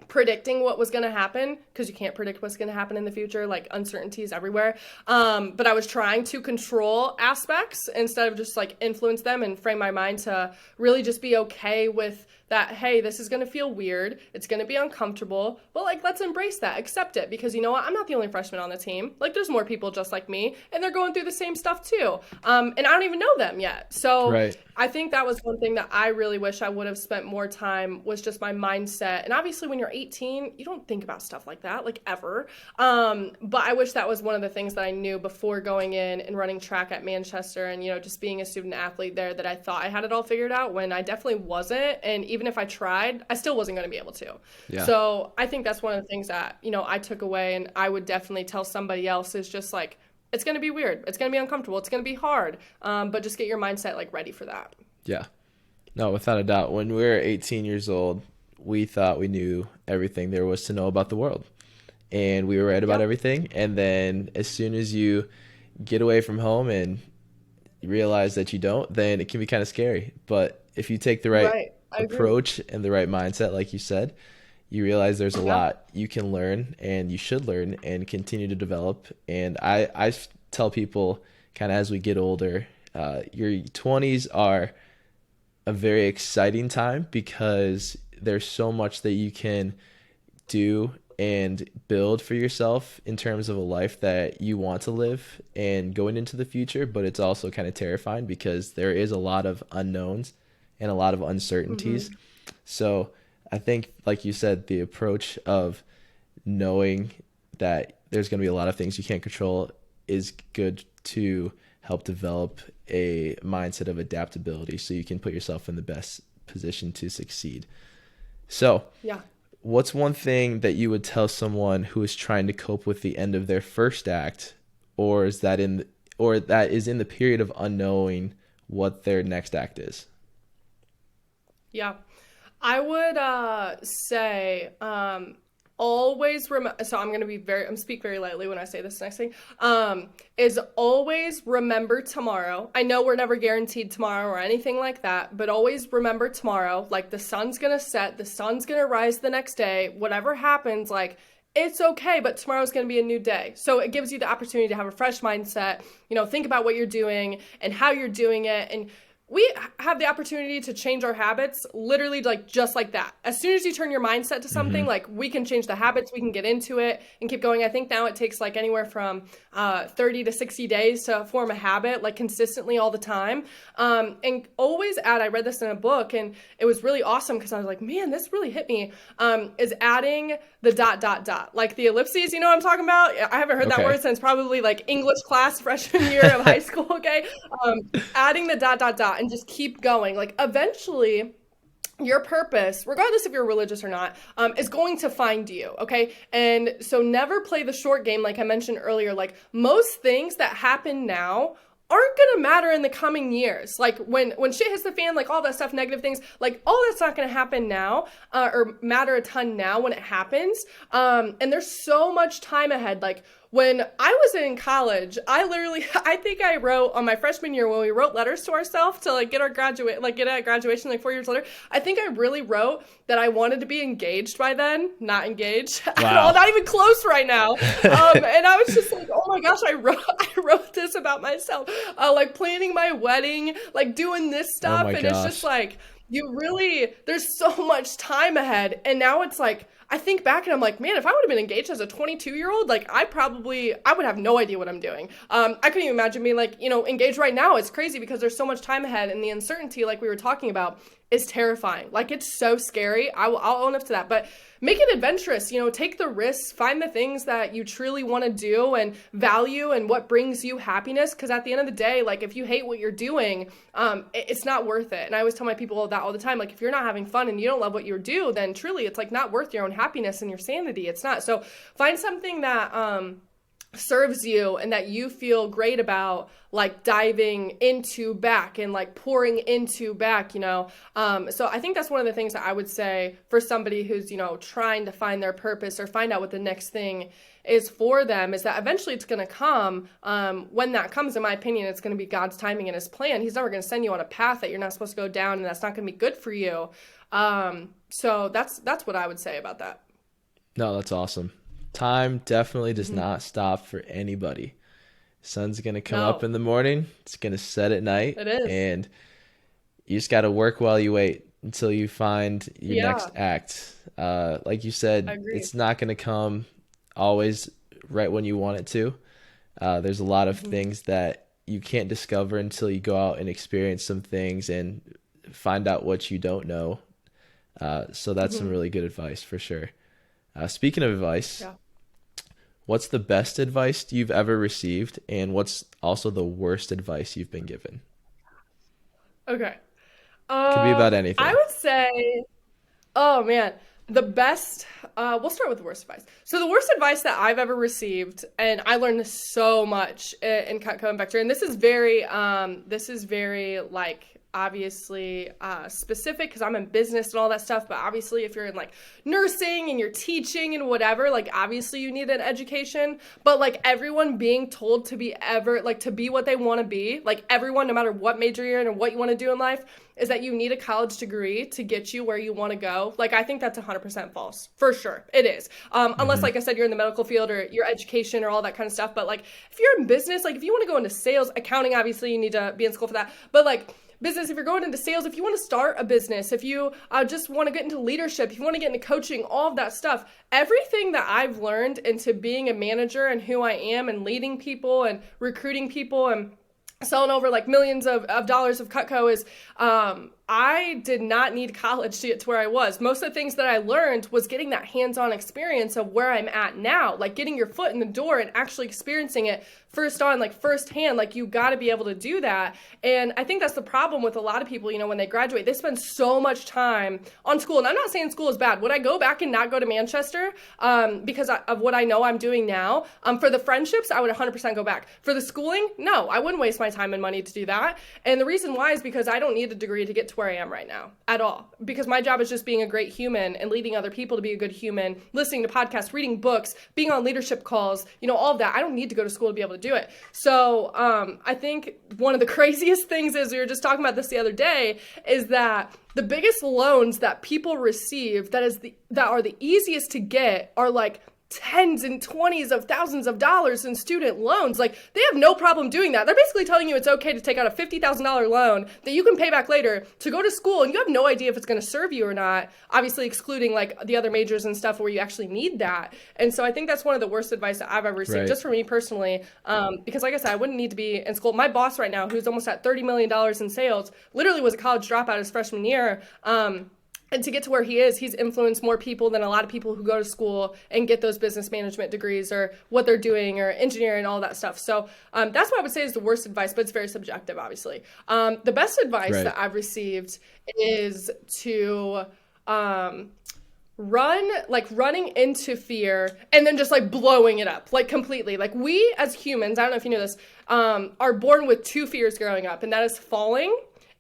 predicting what was going to happen, because you can't predict what's going to happen in the future, like uncertainties everywhere. But I was trying to control aspects instead of just like influence them, and frame my mind to really just be okay with that. Hey, this is going to feel weird. It's going to be uncomfortable, but like, let's embrace that, accept it, because you know what? I'm not the only freshman on the team. Like, there's more people just like me, and they're going through the same stuff too. And I don't even know them yet. So I think that was one thing that I really wish I would have spent more time, was just my mindset. And obviously when you're 18, you don't think about stuff like that, like ever. But I wish that was one of the things that I knew before going in and running track at Manchester, and, just being a student athlete there, that I thought I had it all figured out, when I definitely wasn't. And even if I tried, I still wasn't going to be able to. So I think that's one of the things that, I took away, and I would definitely tell somebody else, is just like, it's going to be weird. It's going to be uncomfortable. It's going to be hard. But just get your mindset like ready for that. Yeah. No, without a doubt. When we were 18 years old, we thought we knew everything there was to know about the world, and we were right about everything. And then as soon as you get away from home and realize that you don't, then it can be kind of scary. But if you take the right approach and the right mindset, like you said, you realize there's a lot you can learn, and you should learn and continue to develop. And I tell people, kind of as we get older, your 20s are a very exciting time, because there's so much that you can do and build for yourself in terms of a life that you want to live and going into the future. But it's also kind of terrifying, because there is a lot of unknowns and a lot of uncertainties. So I think, like you said, the approach of knowing that there's going to be a lot of things you can't control is good to help develop a mindset of adaptability, so you can put yourself in the best position to succeed. So what's one thing that you would tell someone who is trying to cope with the end of their first act, or that is in the period of unknowing what their next act is? I would say always remember. So I'm gonna be I'm speak very lightly when I say this next thing. Is always remember tomorrow. I know we're never guaranteed tomorrow or anything like that, but always remember tomorrow. Like the sun's gonna set, the sun's gonna rise the next day. Whatever happens, like it's okay, but tomorrow's going to be a new day. So it gives you the opportunity to have a fresh mindset, think about what you're doing and how you're doing it. And we have the opportunity to change our habits literally like just like that. As soon as you turn your mindset to something, like we can change the habits, we can get into it and keep going. I think now it takes like anywhere from 30 to 60 days to form a habit, like consistently all the time. And always add, I read this in a book and it was really awesome because I was like, man, this really hit me, is adding the ... like the ellipses, you know what I'm talking about? I haven't heard that word since probably like English class freshman year of high school, okay? Adding the ... and just keep going. Like eventually your purpose, regardless if you're religious or not, is going to find you, okay? And so never play the short game like I mentioned earlier. Like most things that happen now aren't gonna matter in the coming years. Like when shit hits the fan, like all that stuff, negative things, like all that's not gonna happen now, or matter a ton now when it happens. And there's so much time ahead. Like when I was in college, I think I wrote on my freshman year when we wrote letters to ourselves to like get our graduation like 4 years later, I think I really wrote that I wanted to be engaged by then, not engaged at all, not even close right now. And I was just like, oh my gosh, I wrote this about myself, like planning my wedding, like doing this stuff. And it's just like, there's so much time ahead. And now it's like, I think back and I'm like, man, if I would have been engaged as a 22-year-old, like I would have no idea what I'm doing. I couldn't even imagine being like, engaged right now. It's crazy because there's so much time ahead and the uncertainty, like we were talking about, is terrifying. Like it's so scary. I'll own up to that, but make it adventurous, take the risks, find the things that you truly want to do and value and what brings you happiness. Cause at the end of the day, like if you hate what you're doing, it's not worth it. And I always tell my people that all the time, like if you're not having fun and you don't love what you do, then truly it's like not worth your own happiness and your sanity. It's not. So find something that, serves you and that you feel great about, like diving into back and like pouring into back, so I think that's one of the things that I would say for somebody who's, trying to find their purpose or find out what the next thing is for them, is that eventually it's going to come. When that comes, in my opinion, it's going to be God's timing and his plan. He's never going to send you on a path that you're not supposed to go down and that's not going to be good for you. So that's what I would say about that. No, that's awesome. Time definitely does not stop for anybody. Sun's going to come up in the morning. It's going to set at night. It is. And you just got to work while you wait until you find your next act. Like you said, it's not going to come always right when you want it to. There's a lot of things that you can't discover until you go out and experience some things and find out what you don't know. So that's some really good advice for sure. Speaking of advice, what's the best advice you've ever received, and what's also the worst advice you've been given? Okay. Could be about anything. I would say, oh man, the best, we'll start with the worst advice. So the worst advice that I've ever received, and I learned so much in Cutco and Vector, and this is very like, obviously specific because I'm in business and all that stuff, but obviously if you're in like nursing and you're teaching and whatever, like obviously you need an education, but like everyone being told to be what they want to be, like everyone, no matter what major you're in or what you want to do in life, is that you need a college degree to get you where you want to go. Like I think that's 100% false, for sure. It is. Unless, like I said, you're in the medical field or your education or all that kind of stuff. But like if you're in business, like if you want to go into sales, accounting, obviously you need to be in school for that. But like business, if you're going into sales, if you want to start a business, if you just want to get into leadership, if you want to get into coaching, all of that stuff, everything that I've learned into being a manager and who I am and leading people and recruiting people and selling over like millions of dollars of Cutco is, I did not need college to get to where I was. Most of the things that I learned was getting that hands-on experience of where I'm at now, like getting your foot in the door and actually experiencing it firsthand. Like you got to be able to do that. And I think that's the problem with a lot of people, when they graduate, they spend so much time on school. And I'm not saying school is bad. Would I go back and not go to Manchester because of what I know I'm doing now? For the friendships, I would 100% go back. For the schooling, no, I wouldn't waste my time and money to do that. And the reason why is because I don't need a degree to get to where I am right now at all, because my job is just being a great human and leading other people to be a good human, listening to podcasts, reading books, being on leadership calls, all of that. I don't need to go to school to be able to do it. So I think one of the craziest things is, we were just talking about this the other day, is that the biggest loans that people receive that are the easiest to get are like tens and twenties of thousands of dollars in student loans. Like, they have no problem doing that. They're basically telling you it's okay to take out a $50,000 loan that you can pay back later to go to school, and you have no idea if it's going to serve you or not, obviously excluding like the other majors and stuff where you actually need that. And so I think that's one of the worst advice that I've ever received, Right. just for me personally, because like I said, I wouldn't need to be in school. My boss right now, who's almost at $30 million in sales, literally was a college dropout his freshman year. And to get to where he is, he's influenced more people than a lot of people who go to school and get those business management degrees or what they're doing or engineering and all that stuff. So that's what I would say is the worst advice, but it's very subjective, obviously. The best advice Right. that I've received is to running into fear and then just like blowing it up, like completely. Like, we as humans, I don't know if you know this, are born with two fears growing up, and that is falling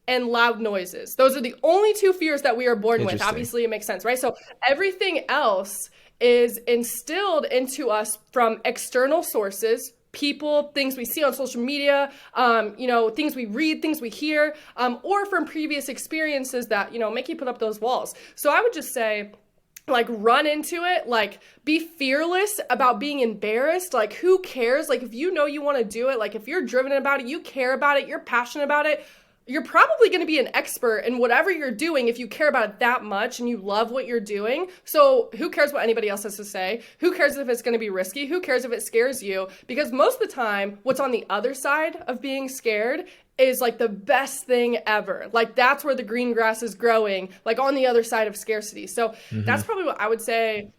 and loud noises. Those are the only two fears that we are born with. Obviously, it makes sense, right? So everything else is instilled into us from external sources, people, things we see on social media, things we read, things we hear, or from previous experiences that, make you put up those walls. So I would just say, like, run into it, like, be fearless about being embarrassed. Like, who cares? Like, if you know you want to do it, like, if you're driven about it, you care about it, you're passionate about it, you're probably going to be an expert in whatever you're doing if you care about it that much and you love what you're doing. So who cares what anybody else has to say? Who cares if it's going to be risky? Who cares if it scares you? Because most of the time, what's on the other side of being scared is like the best thing ever. Like, that's where the green grass is growing, like on the other side of scarcity. So that's probably what I would say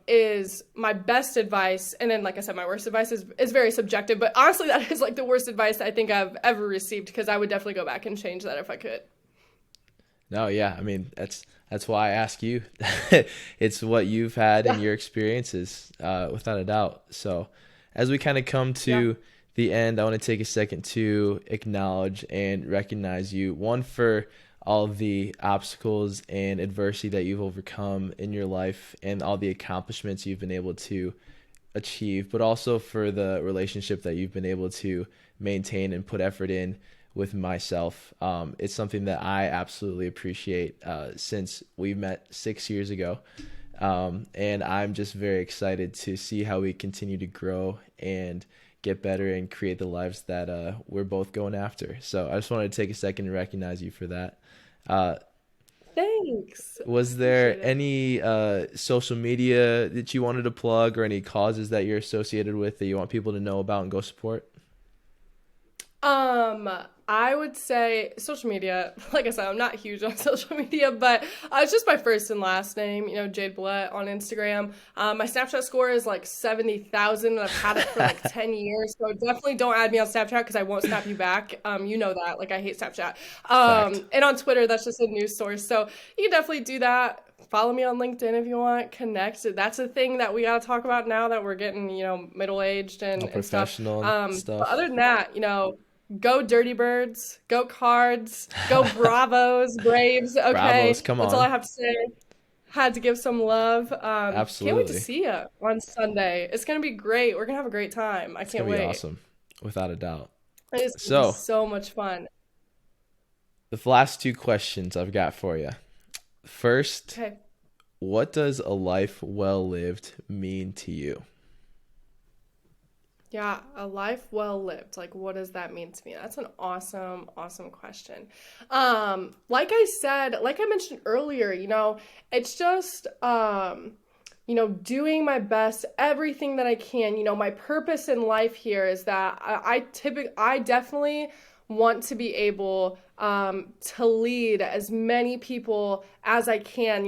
is my best advice. And then, like I said, my worst advice is very subjective, but honestly, that is like the worst advice I think I've ever received, because I would definitely go back and change that if I could. No, yeah. I mean, that's why I ask you. It's what you've had in your experiences, without a doubt. So as we kind of come to the end, I want to take a second to acknowledge and recognize you, one, for all the obstacles and adversity that you've overcome in your life and all the accomplishments you've been able to achieve, but also for the relationship that you've been able to maintain and put effort in with myself. It's something that I absolutely appreciate since we met 6 years ago. And I'm just very excited to see how we continue to grow and get better and create the lives that we're both going after. So I just wanted to take a second to recognize you for that. Thanks. Was there any social media that you wanted to plug, or any causes that you're associated with that you want people to know about and go support? I would say social media, like I said, I'm not huge on social media, but it's just my first and last name, Jade Bollet on Instagram. My Snapchat score is like 70,000, and I've had it for like 10 years. So definitely don't add me on Snapchat, because I won't snap you back. You know that, like, I hate Snapchat. And on Twitter, that's just a news source. So you can definitely do that. Follow me on LinkedIn if you want. Connect. That's a thing that we got to talk about now that we're getting, middle-aged and stuff. Professional and stuff. But other than that, go Dirty Birds, go Cards, go Bravos, Braves. Okay, Bravos, come that's on. all I have to say. Had to give some love. Can't wait Absolutely. to see you on Sunday. It's gonna be great. We're gonna have a great time. I can't It's gonna be wait. awesome, without a doubt. It's So, so much fun. the last two questions I've got for you. First, Okay. what does a life well lived mean to you? Yeah, a life well lived. Like, what does that mean to me? That's an awesome, awesome question. Like I said, like I mentioned earlier, it's just, doing my best, everything that I can. My purpose in life here is that I definitely want to be able to lead as many people as I can,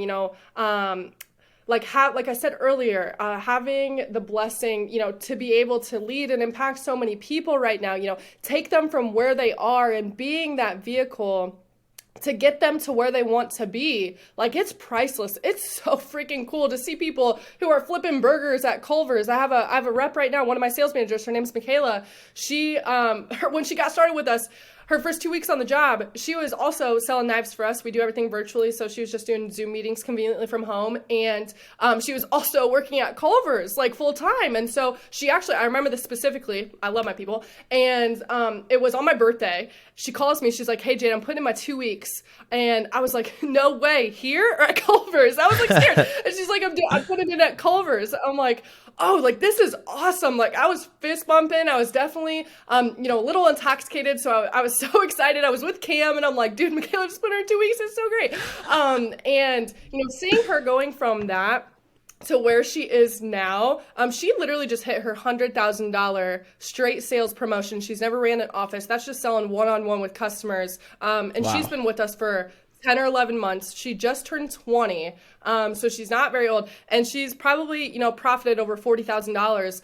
like I said earlier, having the blessing, to be able to lead and impact so many people right now, take them from where they are and being that vehicle to get them to where they want to be. Like, it's priceless. It's so freaking cool to see people who are flipping burgers at Culver's. I have a rep right now, one of my sales managers, her name's Michaela. She, when she got started with us, her first 2 weeks on the job, she was also selling knives for us. We do everything virtually, so she was just doing Zoom meetings conveniently from home. And she was also working at Culver's like full time. And so she actually, I remember this specifically. I love my people. And it was on my birthday. She calls me. She's like, "Hey, Jade, I'm putting in my 2 weeks." And I was like, "No way, here or at Culver's?" I was like scared. And she's like, I'm putting it at Culver's. I'm like, "Oh, like this is awesome." Like I was fist bumping. I was definitely, a little intoxicated. So I was so excited. I was with Cam and I'm like, "Dude, Michaela just put her in 2 weeks. It's so great." And, seeing her going from that to where she is now, she literally just hit her $100,000 straight sales promotion. She's never ran an office. That's just selling one-on-one with customers. And Wow. she's been with us for 10 or 11 months. She just turned 20. So she's not very old. And she's probably, profited over $40,000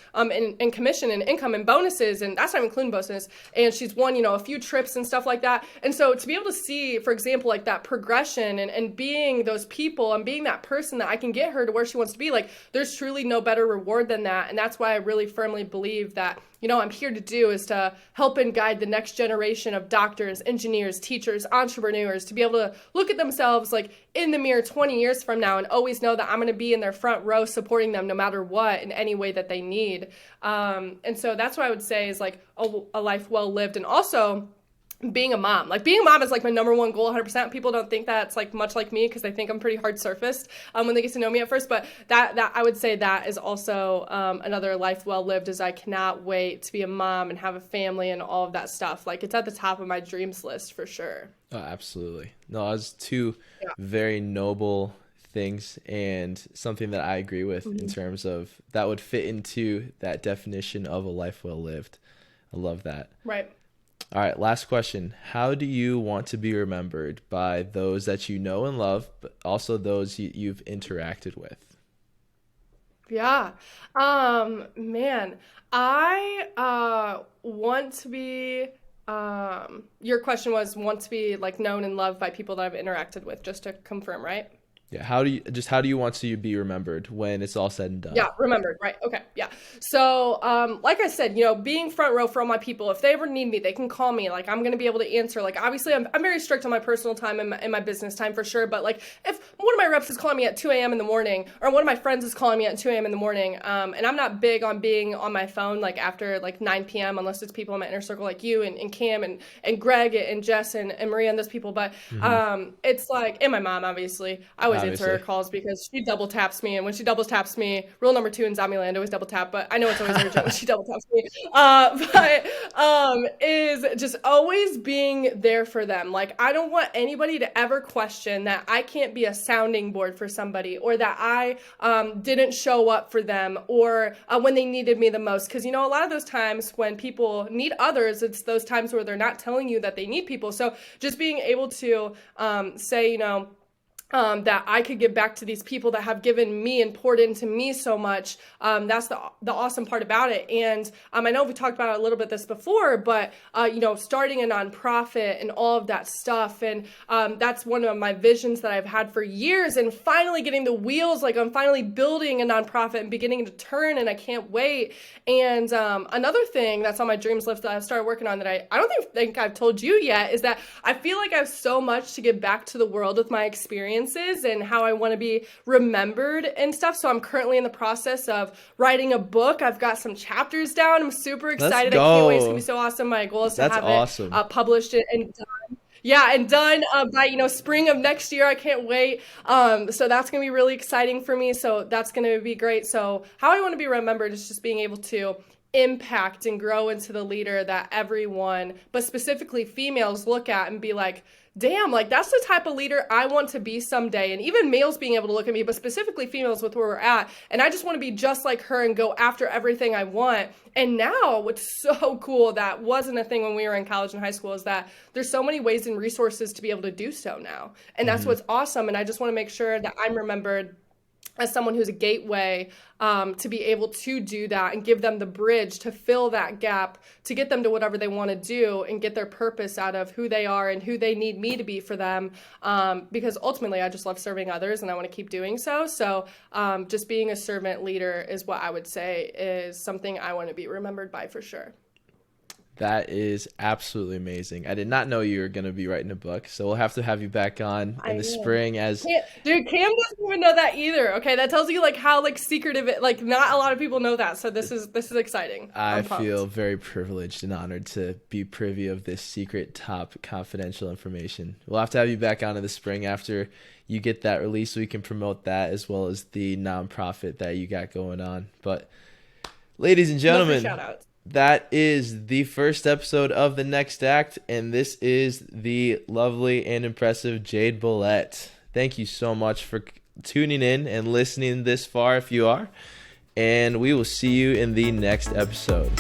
in commission and income and bonuses. And that's not including bonuses. And she's won, a few trips and stuff like that. And so to be able to see, for example, like that progression and being those people and being that person that I can get her to where she wants to be, like there's truly no better reward than that. And that's why I really firmly believe that, I'm here to do is to help and guide the next generation of doctors, engineers, teachers, entrepreneurs to be able to look at themselves like in the mirror 20 years from now and always know that I'm going to be in their front row supporting them no matter what in any way that they need. And so that's what I would say is like a life well lived. And also being a mom. Like being a mom is like my number one goal, 100%. People don't think that it's like much like me because they think I'm pretty hard surfaced when they get to know me at first. But that I would say that is also another life well lived, is I cannot wait to be a mom and have a family and all of that stuff. Like it's at the top of my dreams list for sure. Oh, absolutely. No, that's two very noble things and something that I agree with in terms of that would fit into that definition of a life well lived. I love that. Right. All right, last question. How do you want to be remembered by those that you know and love, but also those you've interacted with? Yeah. Man, I want to be, your question was want to be like known and loved by people that I've interacted with, just to confirm, right? Yeah, how do you want to be remembered when it's all said and done? Yeah, remembered, right? Okay, yeah. So, like I said, being front row for all my people, if they ever need me, they can call me. Like, I'm going to be able to answer. Like, obviously, I'm very strict on my personal time and my business time for sure. But, like, if one of my reps is calling me at 2 a.m. in the morning, or one of my friends is calling me at 2 a.m. in the morning, and I'm not big on being on my phone, like, after, like, 9 p.m., unless it's people in my inner circle like you and Cam and Greg and Jess and Maria and those people. But it's like, and my mom, obviously. I always answer her calls because she double taps me, and when she double taps me, rule number 2 in Zombieland, always double tap, but I know it's always urgent when she double taps me. Is just always being there for them. Like I don't want anybody to ever question that I can't be a sounding board for somebody, or that I didn't show up for them, or when they needed me the most. Because a lot of those times when people need others, it's those times where they're not telling you that they need people. So just being able to say, that I could give back to these people that have given me and poured into me so much. That's the awesome part about it. And I know we talked about a little bit this before, but starting a nonprofit and all of that stuff. And that's one of my visions that I've had for years, and finally getting the wheels, like I'm finally building a nonprofit and beginning to turn, and I can't wait. And another thing that's on my dreams list that I've started working on that I don't think I've told you yet is that I feel like I have so much to give back to the world with my experience and how I want to be remembered and stuff. So I'm currently in the process of writing a book. I've got some chapters down. I'm super excited. I can't wait. It's gonna be so awesome. My goal is to have it published and done. Yeah, and done by spring of next year. I can't wait. So that's gonna be really exciting for me. So that's gonna be great. So how I want to be remembered is just being able to impact and grow into the leader that everyone, but specifically females, look at and be like, damn, like that's the type of leader I want to be someday. And even males being able to look at me, but specifically females with where we're at. And I just want to be just like her and go after everything I want. And now what's so cool that wasn't a thing when we were in college and high school is that there's so many ways and resources to be able to do so now. And that's what's awesome. And I just want to make sure that I'm remembered as someone who's a gateway to be able to do that and give them the bridge to fill that gap, to get them to whatever they want to do and get their purpose out of who they are and who they need me to be for them. Because ultimately, I just love serving others and I want to keep doing so. So just being a servant leader is what I would say is something I want to be remembered by for sure. That is absolutely amazing. I did not know you were going to be writing a book, so we'll have you back on I in the am. spring as Dude, Cam doesn't even know that either. Okay, that tells you like how like secretive it like not a lot of people know that. So this is exciting. I I'm feel pumped. very privileged and honored to be privy of this secret top confidential information. We'll have you back on in the spring after you get that release so we can promote that as well as the nonprofit that you got going on. But ladies and No free gentlemen, shout outs. that is the first episode of The Next Act, and this is the lovely and impressive Jade Bollet. Thank you so much for tuning in and listening this far if you are, and we will see you in the next episode.